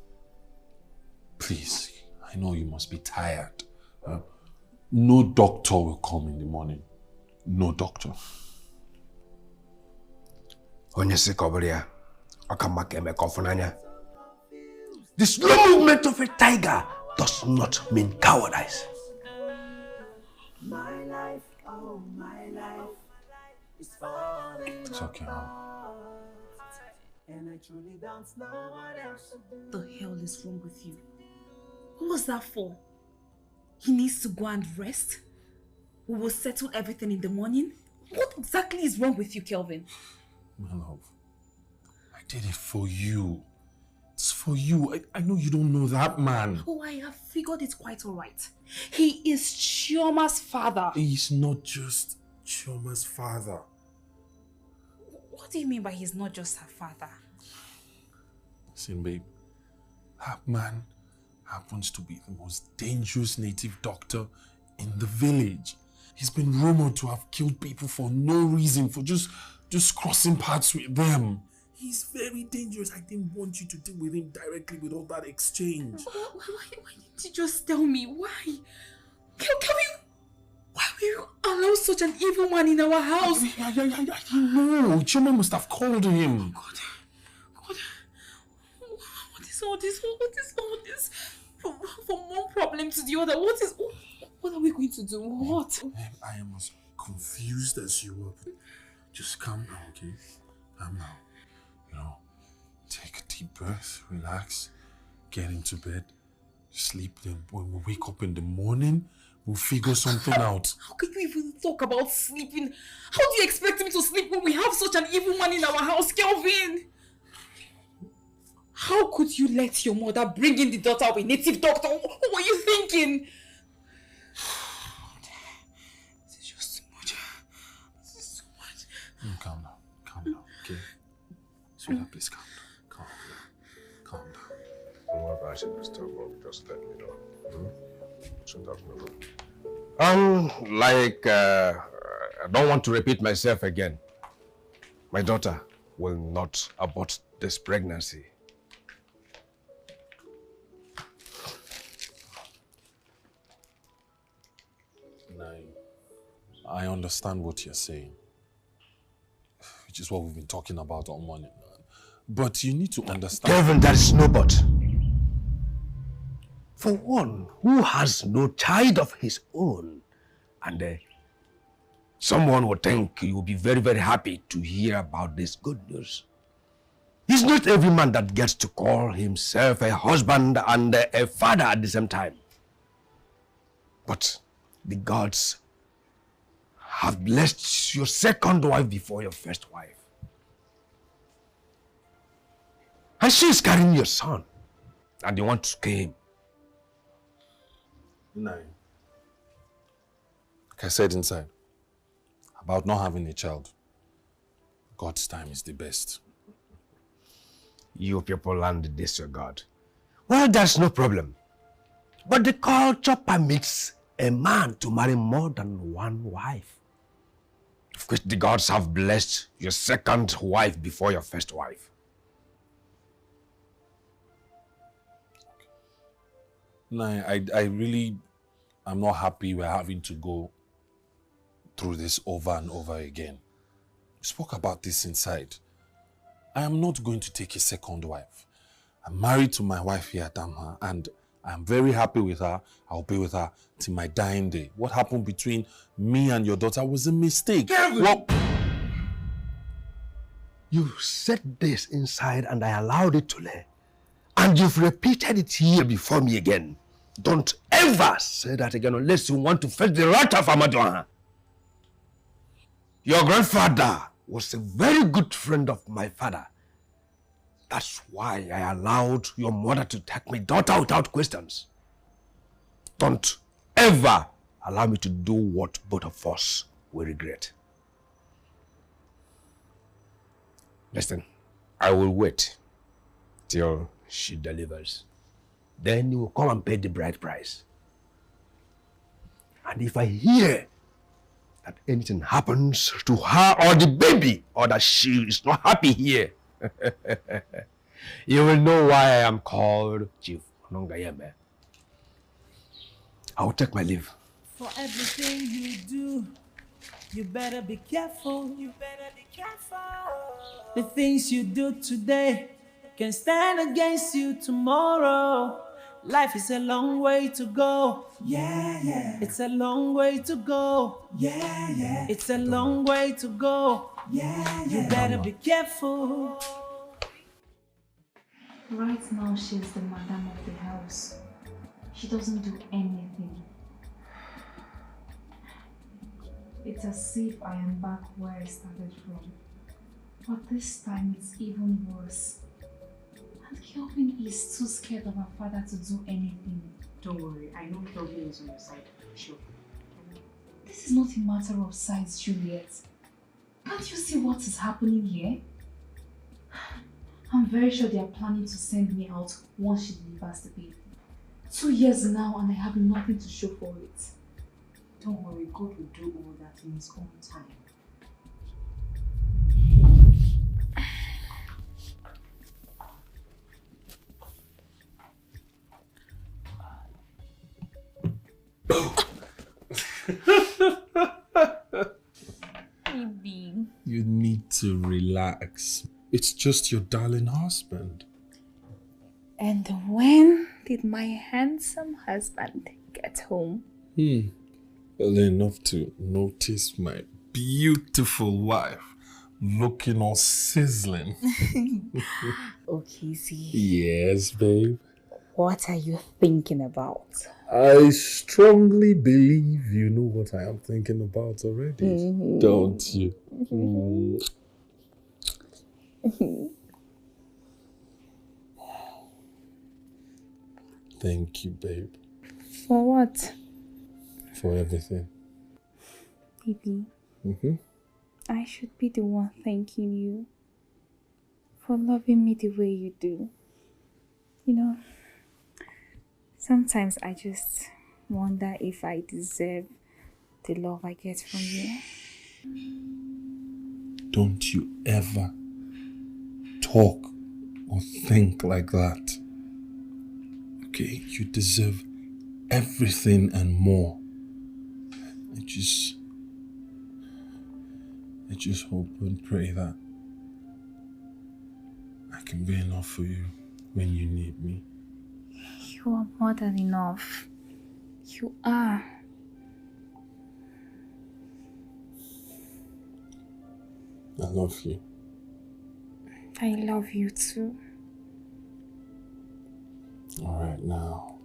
Please, I know you must be tired. No doctor will come in the morning. No doctor. The slow movement of a tiger does not mean cowardice. My life, oh my life, is falling. It's okay. And I truly don't know what else to do. The hell is wrong with you? What was that for? He needs to go and rest? We will settle everything in the morning? What exactly is wrong with you, Kelvin? My love, I did it for you. for you. I know you don't know that man. Oh, I have figured it quite alright. He is Chioma's father. He's not just Chioma's father. What do you mean by he's not just her father? Listen, babe. That man happens to be the most dangerous native doctor in the village. He's been rumored to have killed people for no reason, for just crossing paths with them. He's very dangerous. I didn't want you to deal with him directly with all that exchange. Why didn't you just tell me? Why? Why will you allow such an evil man in our house? I didn't know. Chioma must have called him. God. What is all this? From one problem to the other. What are we going to do? What? I am as confused as you are. Just calm down, okay? Calm down. Take a deep breath, relax, get into bed, sleep. Then when we wake up in the morning, we'll figure something out. How can you even talk about sleeping? How do you expect me to sleep when we have such an evil man in our house, Kelvin? How could you let your mother bring in the daughter of a native doctor? What were you thinking? This is just too much. This is too much. Calm down, okay? Sweetheart, please calm down. Calm down. Whatever I should disturb, just let me know. Sweetheart, no problem. I don't want to repeat myself again. My daughter will not abort this pregnancy. I understand what you're saying, which is what we've been talking about all morning. But you need to understand... Kevin, there is no but. For one who has no child of his own, and someone would think you will be very, very happy to hear about this good news. It's not every man that gets to call himself a husband and a father at the same time. But the gods have blessed your second wife before your first wife. And she is carrying your son, and you want to scare him. No. Like I said inside, about not having a child, God's time is the best. You people and disregard. Well, that's no problem. But the culture permits a man to marry more than one wife. Of course, the gods have blessed your second wife before your first wife. No, I really am not happy we're having to go through this over and over again. We spoke about this inside. I am not going to take a second wife. I'm married to my wife here, Damha, and I'm very happy with her. I'll be with her till my dying day. What happened between me and your daughter was a mistake. What? You said this inside and I allowed it to lay. And you've repeated it here before me again. Don't ever say that again unless you want to face the wrath of Amadoha. Your grandfather was a very good friend of my father. That's why I allowed your mother to take my daughter without questions. Don't ever allow me to do what both of us will regret. Listen, I will wait till she delivers. Then you will come and pay the bride price. And if I hear that anything happens to her or the baby, or that she is not happy here, you will know why I am called Chief Nongayeme. I will take my leave. For everything you do, you better be careful. You better be careful. The things you do today can stand against you tomorrow. Life is a long way to go. Yeah, yeah. It's a long way to go. Yeah, yeah. It's a long way to go. Yeah, yeah. You better be careful. Right now, she's the madam of the house. She doesn't do anything. It's as if I am back where I started from. But this time it's even worse. And Kelvin is too scared of her father to do anything. Don't worry, I know Kelvin is on your side. Sure. This is not a matter of size, Juliet. Can't you see what is happening here? I'm very sure they are planning to send me out once she delivers the baby. 2 years now and I have nothing to show for it. Don't worry, God will do all that in His own time. Baby. You need to relax. It's just your darling husband. And when did my handsome husband get home? Well enough to notice my beautiful wife looking all sizzling. Okay, see. Yes, babe. What are you thinking about? I strongly believe you know what I am thinking about already, don't you? Thank you, babe. For what? For everything. Baby, I should be the one thanking you for loving me the way you do. You know, sometimes I just wonder if I deserve the love I get from you. Don't you ever talk or think like that. Okay, you deserve everything and more. I just hope and pray that I can be enough for you when you need me. You are more than enough. You are. I love you. I love you too. All right, now,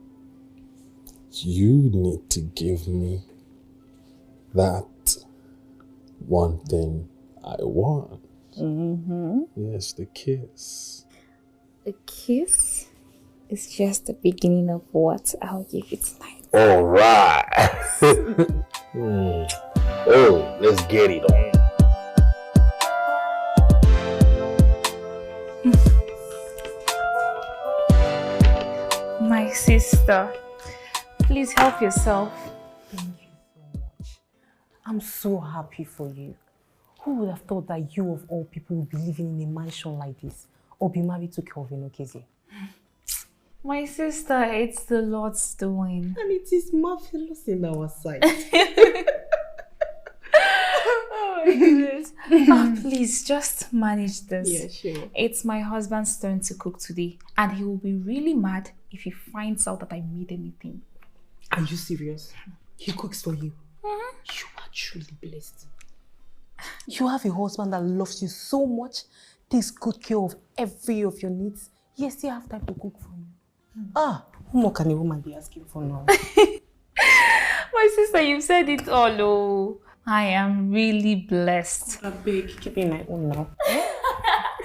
you need to give me that one thing I want. Yes, the kiss. A kiss is just the beginning of what I'll give you tonight. All right. Oh, let's get it on. My sister, please help yourself. Thank you so much. I'm so happy for you. Who would have thought that you of all people would be living in a mansion like this or be married to Kelvin Okeze? My sister, it's the Lord's doing. And it is marvelous in our sight. Oh my goodness. Please, just manage this. Yeah, sure. It's my husband's turn to cook today, and he will be really mad if he finds out that I made anything. Are you serious? He cooks for you. You are truly blessed. You have a husband that loves you so much, takes good care of every of your needs, yet still have time to cook for you. Who more can a woman be asking for now? My sister, you've said it all. Oh, I am really blessed. I'm big, keeping my own now.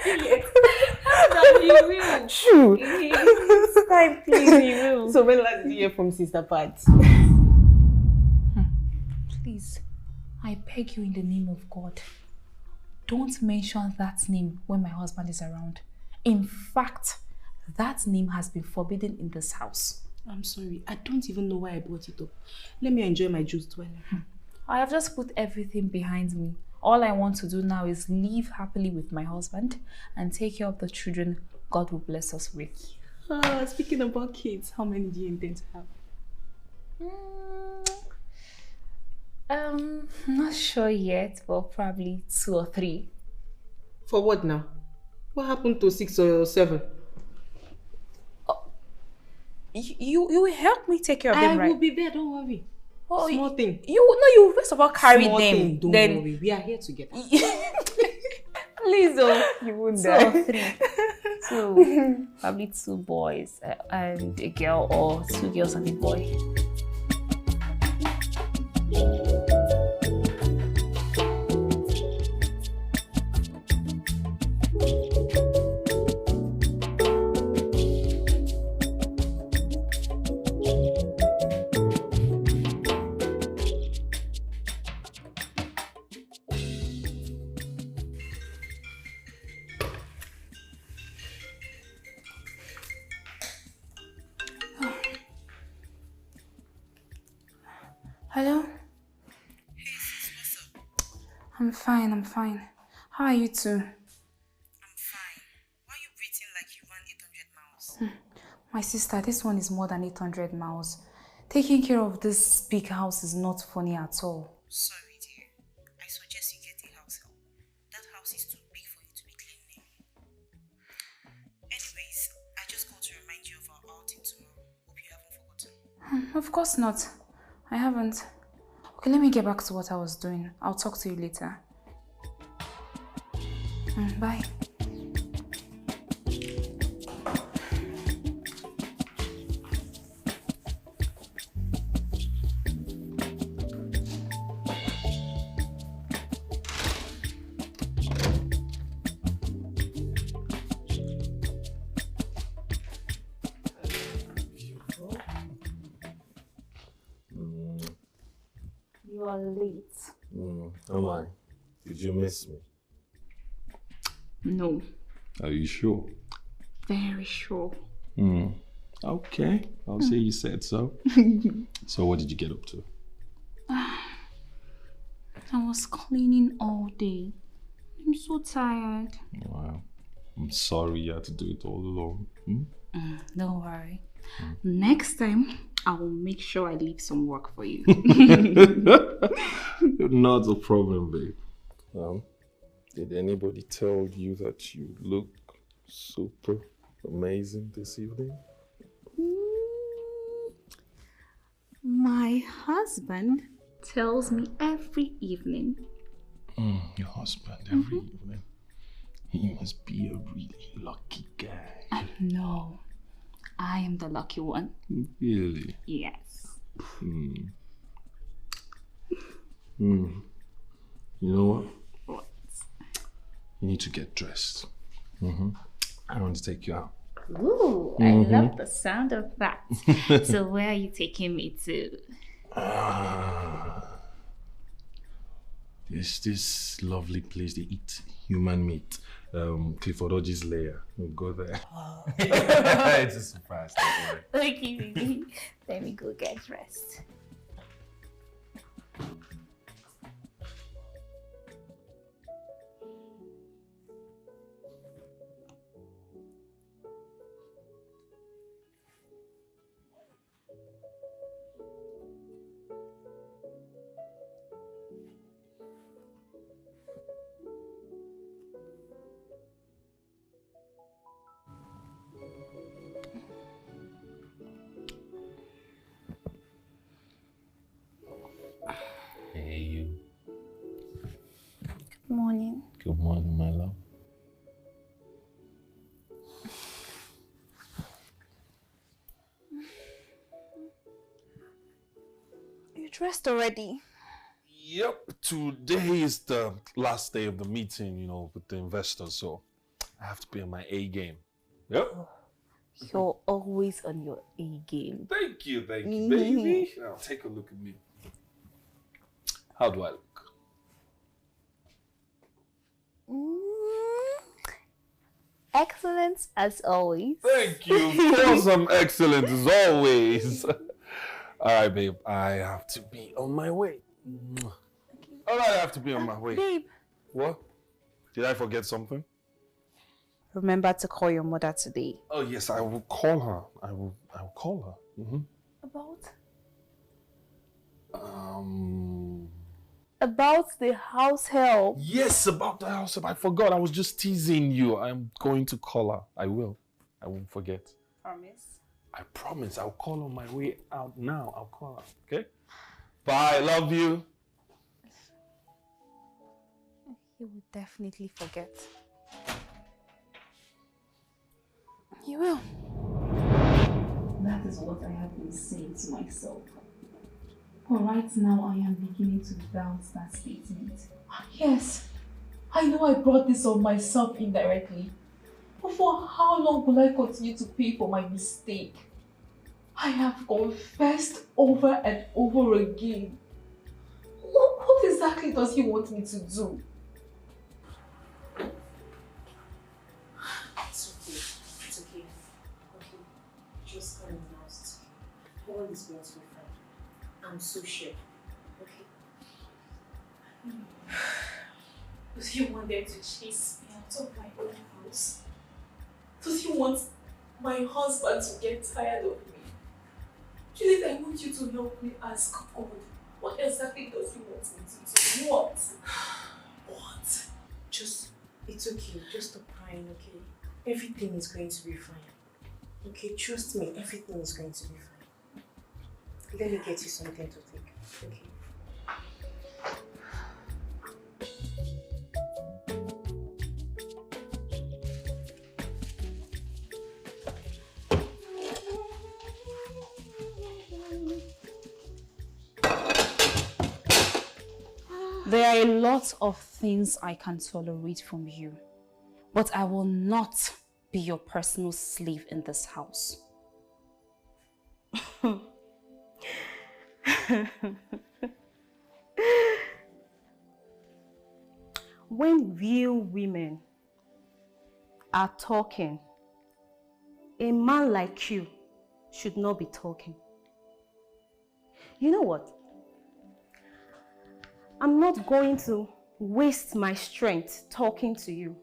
You will. True. It's time, please, you will. So when last did you hear from Sister Pat? Please, I beg you in the name of God, don't mention that name when my husband is around. In fact, that name has been forbidden in this house. I'm sorry, I don't even know why I brought it up. Let me enjoy my juice while I have just put everything behind me. All I want to do now is live happily with my husband and take care of the children God will bless us with. Speaking about kids, how many do you intend to have? Not sure yet, but probably 2 or 3. For what now? What happened to 6 or 7? You will help me take care of them, right? I will be there, don't worry. Oh, Small thing. You first of all carry Small them. Thing, don't worry, we are here together. Please, you wouldn't. 2 or 3. 2, probably 2 boys and a girl, or 2 girls and a boy. Hello? Hey sis, what's up? I'm fine. How are you two? I'm fine. Why are you breathing like you ran 800 miles? My sister, this one is more than 800 miles. Taking care of this big house is not funny at all. Sorry, dear. I suggest you get a house help. That house is too big for you to be cleaning. Anyways, I just called to remind you of our outing tomorrow. Hope you haven't forgotten. Of course not. I haven't. Okay, let me get back to what I was doing. I'll talk to you later. Bye. You are late. Am I? Did you miss me? No. Are you sure? Very sure. Okay, I'll say you said so. So what did you get up to? I was cleaning all day. I'm so tired. Wow. I'm sorry you had to do it all alone. Don't worry. Next time, I will make sure I leave some work for you. Not a problem, babe. Did anybody tell you that you look super amazing this evening? My husband tells me every evening. Your husband every evening. He must be a really lucky guy. No, I am the lucky one. Really? Yes. You know what? What? You need to get dressed. I want to take you out. Ooh, I love the sound of that. So where are you taking me to? There's this lovely place they eat human meat. Clifford Odge's lair. We'll go there. It's a surprise. Don't worry. Okay, baby. Let me go get dressed. Hey, you. Good morning. Good morning, my love. You dressed already? Yep, today is the last day of the meeting, with the investors, so I have to be on my A game. Yep. You're always on your A game. Thank you, baby. Now take a look at me. How do I look? Excellent as always. Thank you. Of course I'm excellent as always. All right, babe. I have to be on my way. All right, I have to be on my way. Babe. What? Did I forget something? Remember to call your mother today. Oh, yes, I will call her. I will call her. About? About the house help. Yes, about the house help. I forgot. I was just teasing you. I'm going to call her. I will. I won't forget. Promise? I promise. I'll call on my way out now. I'll call her. Okay? Bye. Love you. He will definitely forget. He will. That is what I have been saying to myself. But right now, I am beginning to doubt that statement. Yes, I know I brought this on myself indirectly. But for how long will I continue to pay for my mistake? I have confessed over and over again. What exactly does he want me to do? It's okay. It's okay. Okay. Just calm down. All is going to be fine. I'm so sure. Do you want them to chase me out of my own house? Do you want my husband to get tired of me? Juliet, I want you to help me ask God. What exactly does he want me to do? What? What? It's okay. Just stop crying, okay? Everything is going to be fine. Okay, trust me, everything is going to be fine. Let me get you something to take, okay? There are a lot of things I can tolerate from you, but I will not be your personal slave in this house. When real women are talking, a man like you should not be talking. You know what? I'm not going to waste my strength talking to you.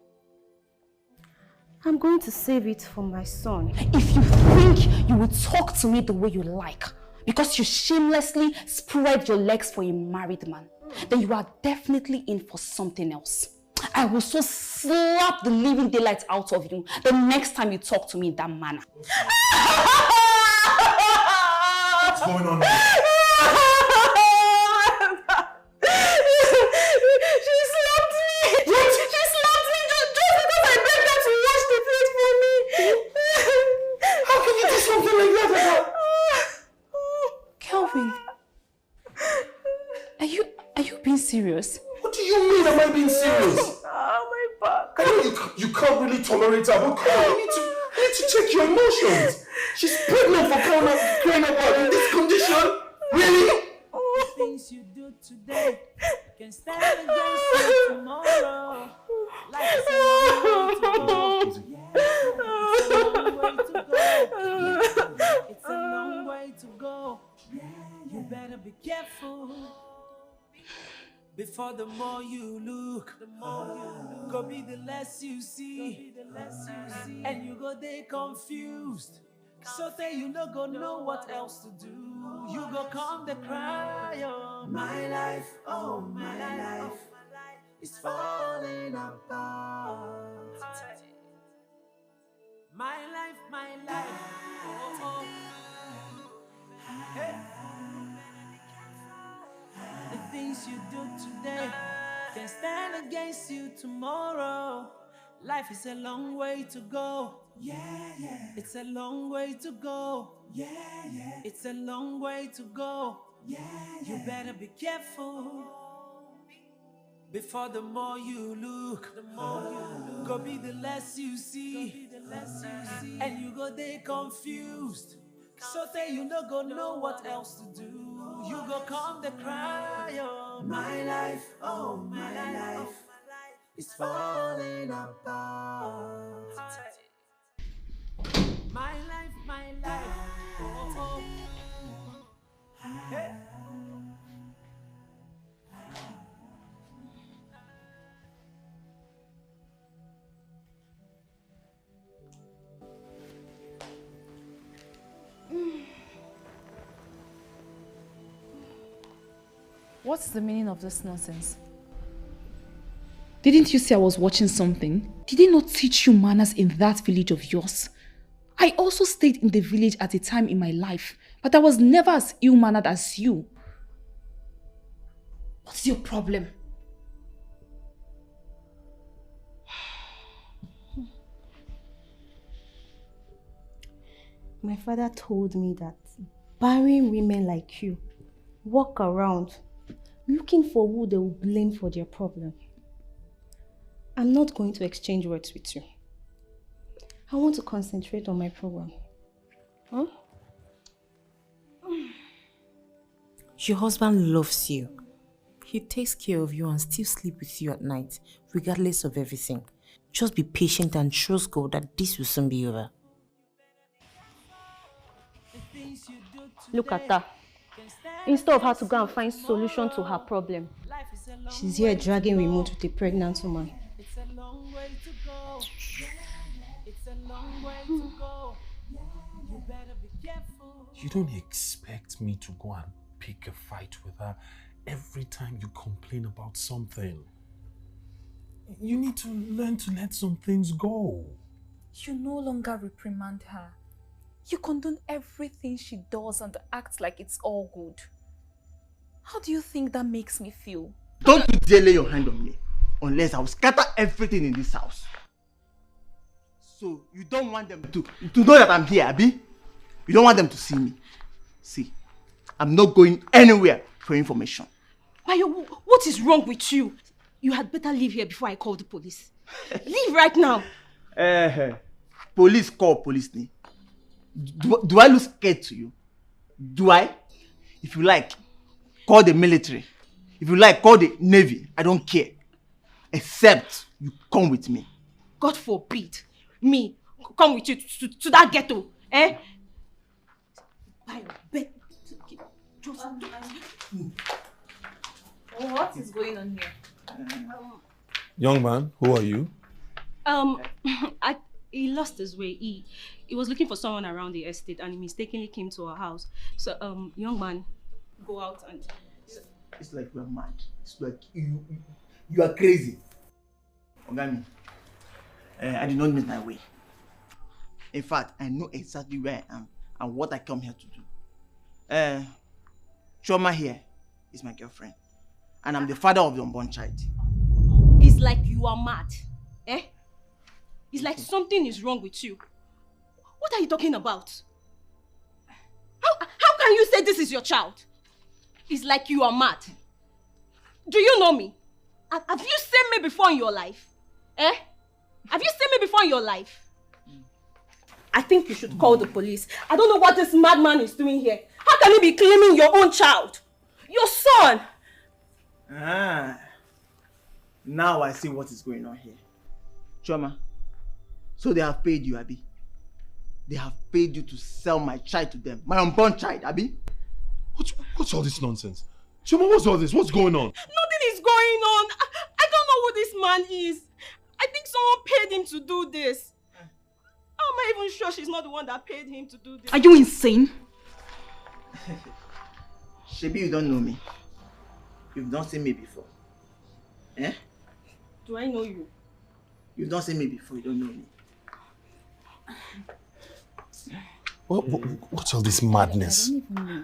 I'm going to save it for my son. If you think you will talk to me the way you like, because you shamelessly spread your legs for a married man, then you are definitely in for something else. I will so slap the living daylight out of you the next time you talk to me in that manner. What's going on now? Serious? What do you mean? Am I being serious? Oh, my back. I know you can't really tolerate her, but come on, you need to check your emotions. She's pregnant for crying out loud in this condition. Really? The things you do today can stand against you tomorrow. Life is a long way to go. It's a long way to go. You better be careful. Before the more you look, go be the less you see, and you go there confused. So say you no go know what else to do. You go come the cry, oh my life, is falling apart. My life, oh. Hey. The things you do today can stand against you tomorrow. Life is a long way to go. It's a long way to go. It's a long way to go. You better be careful. Before the more you look, go be the less you see, and you go there confused. So say you no go know what else to do. You go come the cry, oh my life, is falling apart. My life, oh. Hey. What's the meaning of this nonsense? Didn't you say I was watching something? Did they not teach you manners in that village of yours? I also stayed in the village at a time in my life, but I was never as ill-mannered as you. What's your problem? My father told me that barren women like you walk around looking for who they will blame for their problem. I'm not going to exchange words with you. I want to concentrate on my program. Huh? Your husband loves you. He takes care of you and still sleep with you at night, regardless of everything. Just be patient and trust God that this will soon be over. Look at her. Instead of her to go and find solution to her problem, She's here dragging remote with a pregnant woman. It's a long way to go. It's a long way to go. You better be careful. You don't expect me to go and pick a fight with her every time you complain about something. You need to learn to let some things go. You no longer reprimand her. You condone everything she does and act like it's all good. How do you think that makes me feel? Don't you dare lay your hand on me, unless I will scatter everything in this house. So you don't want them to know that I'm here, Abi? You don't want them to see me. See, I'm not going anywhere for information. Bayo, what is wrong with you? You had better leave here before I call the police. Leave right now. Police call police me. Do I look scared to you? Do I? If you like, call the military. If you like, call the navy. I don't care. Except you come with me. God forbid. Me come with you to that ghetto. Eh? What is going on here? Young man, who are you? He lost his way. He was looking for someone around the estate and he mistakenly came to our house. So, young man, go out and... It's like we're mad. It's like you are crazy. Ogami, I did not miss my way. In fact, I know exactly where I am and what I come here to do. Choma here is my girlfriend. And I'm the father of the unborn child. It's like you are mad. Eh? It's like something is wrong with you. What are you talking about? How can you say this is your child? It's like you are mad. Do you know me? Have you seen me before in your life? Eh? Have you seen me before in your life? I think you should call the police. I don't know what this madman is doing here. How can you be claiming your own child? Your son! Now I see what is going on here. Choma, so they have paid you, Abi? They have paid you to sell my child to them. My unborn child, Abi? What's all this nonsense? Choma, what's all this? What's going on? Nothing is going on. I don't know who this man is. I think someone paid him to do this. How am I even sure she's not the one that paid him to do this? Are you insane? Shebi, you don't know me. You've not seen me before. Eh? Do I know you? You've not seen me before, you don't know me. What's all this madness? I don't even know.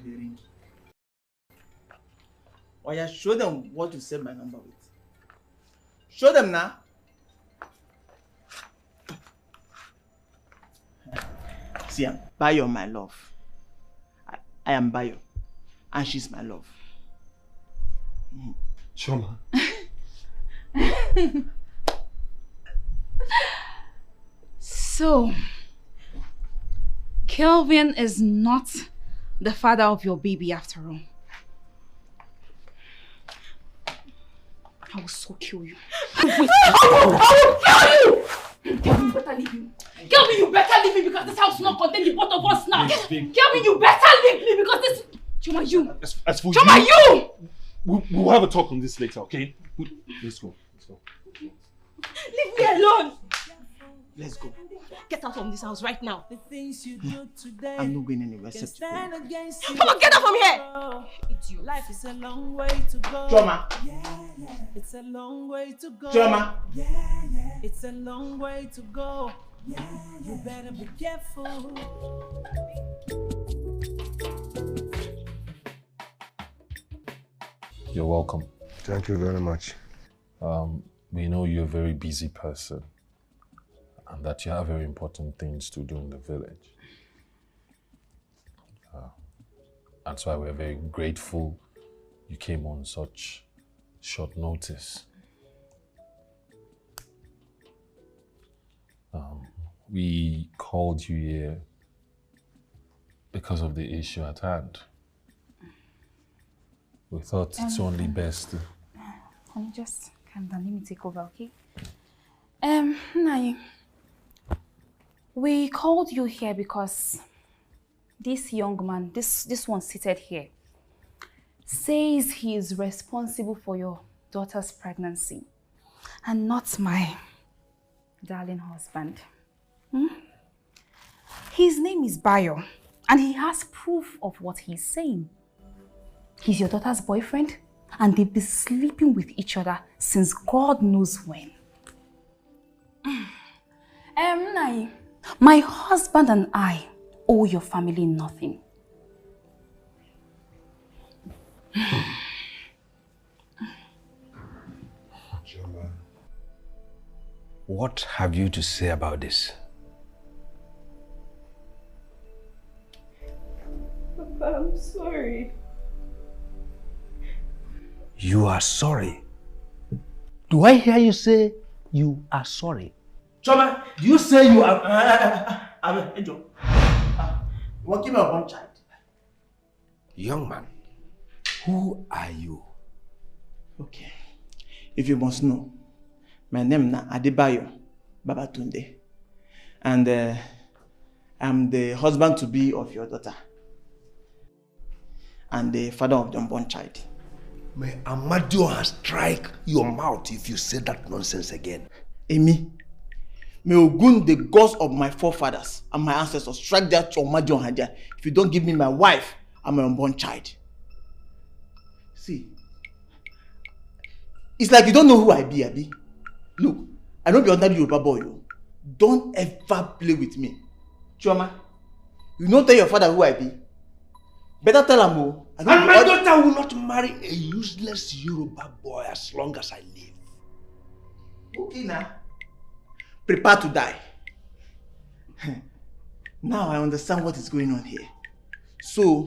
The ring. Oh yeah, show them what to save my number with. Show them now. See, I'm Bayo, my love. I am Bayo, and she's my love. Choma. So, Kelvin is not the father of your baby after all. I will so kill you. Wait. I will kill you! Kelvin, you better leave me. Kelvin, you better leave me because this house will not contain the both of us now. Kelvin, you better leave me because this... Choma, you! As for Choma, you! We'll have a talk on this later, okay? Let's go. Leave me alone! Let's go. Get out from this house right now. The things you do today I'm not going anywhere can except to stand go. against you. Come on, get out from here! Idiot. Life is a long way to go. Choma. It's a long way to go. Choma. It's a long way to go. You better be careful. You're welcome. Thank you very much. We know you're a very busy person and that you have very important things to do in the village. That's why we're very grateful you came on such short notice. We called you here because of the issue at hand. We thought it's only best to... Can you just calm down? Let me take over, okay? Nai, we called you here because this young man, this one seated here, says he is responsible for your daughter's pregnancy and not my darling husband. His name is Bayo and he has proof of what he's saying. He's your daughter's boyfriend and they've been sleeping with each other since God knows when. Nai, my husband and I owe your family nothing. Joma, what have you to say about this? Papa, I'm sorry. You are sorry? Do I hear you say you are sorry? Choma, do you say you are... Angel. You want to give me a one child? Young man, who are you? Okay. If you must know, my name is Adebayo Babatunde. And I'm the husband-to-be of your daughter. And the father of the unborn child. May Amadio strike your mouth if you say that nonsense again. Amy, may Ogun, the gods of my forefathers and my ancestors, strike that to Amadio Hadia if you don't give me my wife and my unborn child. See, it's like you don't know who I be, Abi. Look, I don't be under Yoruba boy. Don't ever play with me. Chioma, you don't tell your father who I be. Better tell him who. And my daughter will not marry a useless Yoruba boy as long as I live. Okay now. Prepare to die. Now I understand what is going on here. So,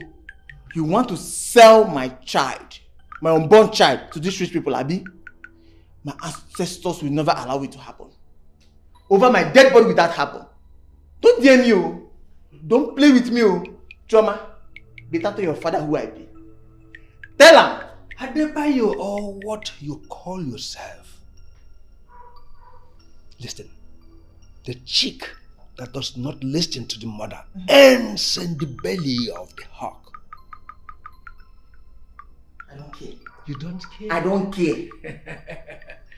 you want to sell my child, my unborn child, to these rich people, Abi? My ancestors will never allow it to happen. Over my dead body will that happen. Don't dare me, oh. Don't play with me, oh. Choma, better tell your father who I be. Tell him. Adebayo, or what you call yourself. Listen, the chick that does not listen to the mother ends in the belly of the hawk. I don't care. You don't care? I don't care.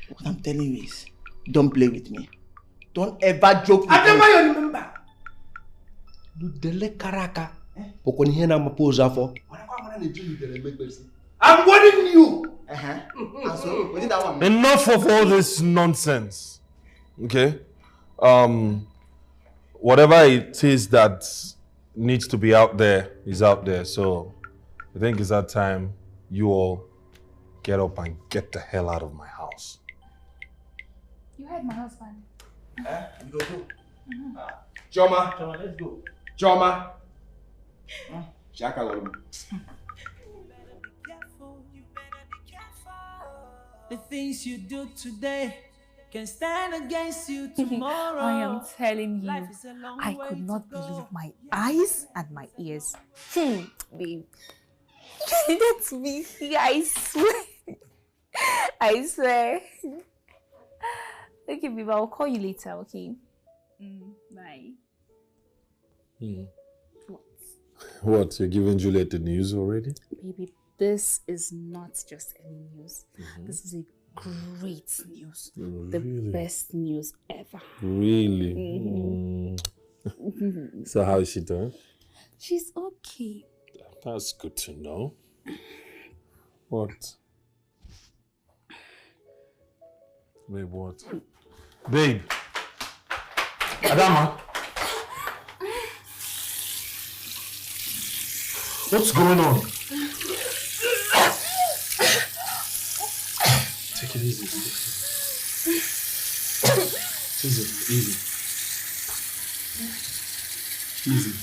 What I'm telling you is, don't play with me. Don't ever joke with me. Adebayo, remember. Ludele karaka. I'm warning you. Enough of all this nonsense. Okay? Whatever it is that needs to be out there is out there. So I think it's that time you all get up and get the hell out of my house. You heard my husband. You go go. Choma. Choma, let's go. Choma. Shaka. The things you do today can stand against you tomorrow. I am telling you, I could not believe my eyes and my ears. Babe, you needed to be here, I swear. I swear. Okay, babe, I'll call you later, okay? Bye. What? You're giving Juliet the news already? Baby, this is not just any news. This is a great news. The best news ever. Really? So how is she doing? She's okay. That's good to know. What? Babe, what? Babe! Adama! What's going on? Take it easy. Easy. Easy.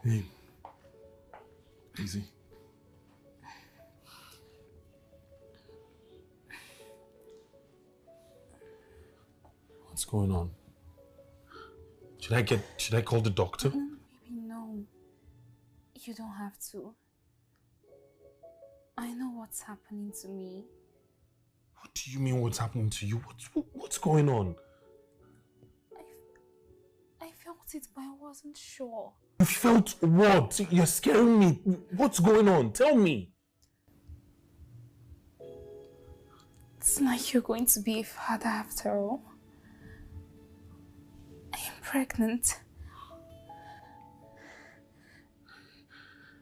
Hey. Easy. What's going on? Should I call the doctor? Baby, no. You don't have to. I know what's happening to me. What do you mean what's happening to you? What's going on? I felt it, but I wasn't sure. You felt what? You're scaring me. What's going on? Tell me. It's like you're going to be a father after all. I am pregnant.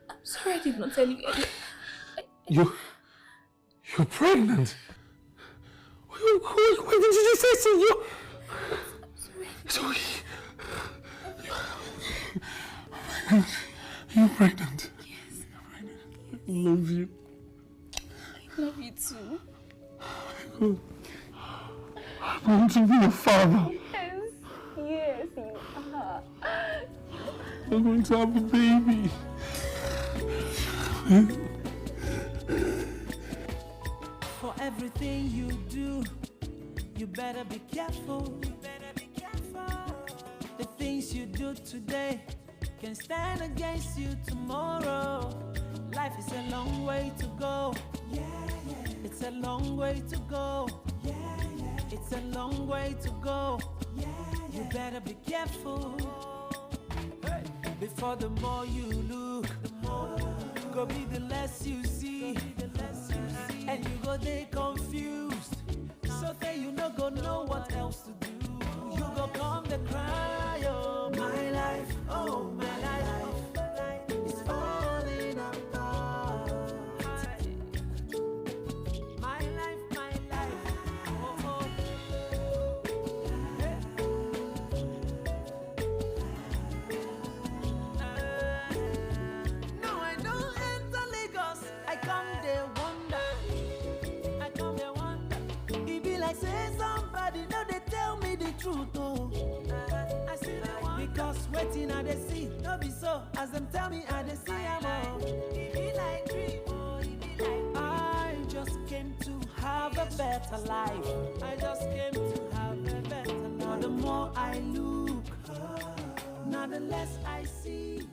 I'm sorry I did not tell you. You're pregnant? Why did you just say so? Sorry. You're pregnant? Yes. I love you. I love you too. I'm going to be a father. Yes, you are. I'm going to have a baby. For everything you do, you better be careful. The things you do today can stand against you tomorrow. Life is a long way to go. It's a long way to go. It's a long way to go. You better be careful. Before the more you look, go be the less you see. And you go there confused. So that you no go know what else to do. You go come the cry, oh my life, oh my life. It's falling apart. My life, oh, oh. No, I don't enter Lagos. I come there wonder. It be like say somebody know they tell me the truth, oh. I see the one because waiting I they see, no be so. As them tell me I they see I'm all. It be like dream, oh, it be like I just came to have a better life. I just came to have a better life. Now the more I look, now the less I see.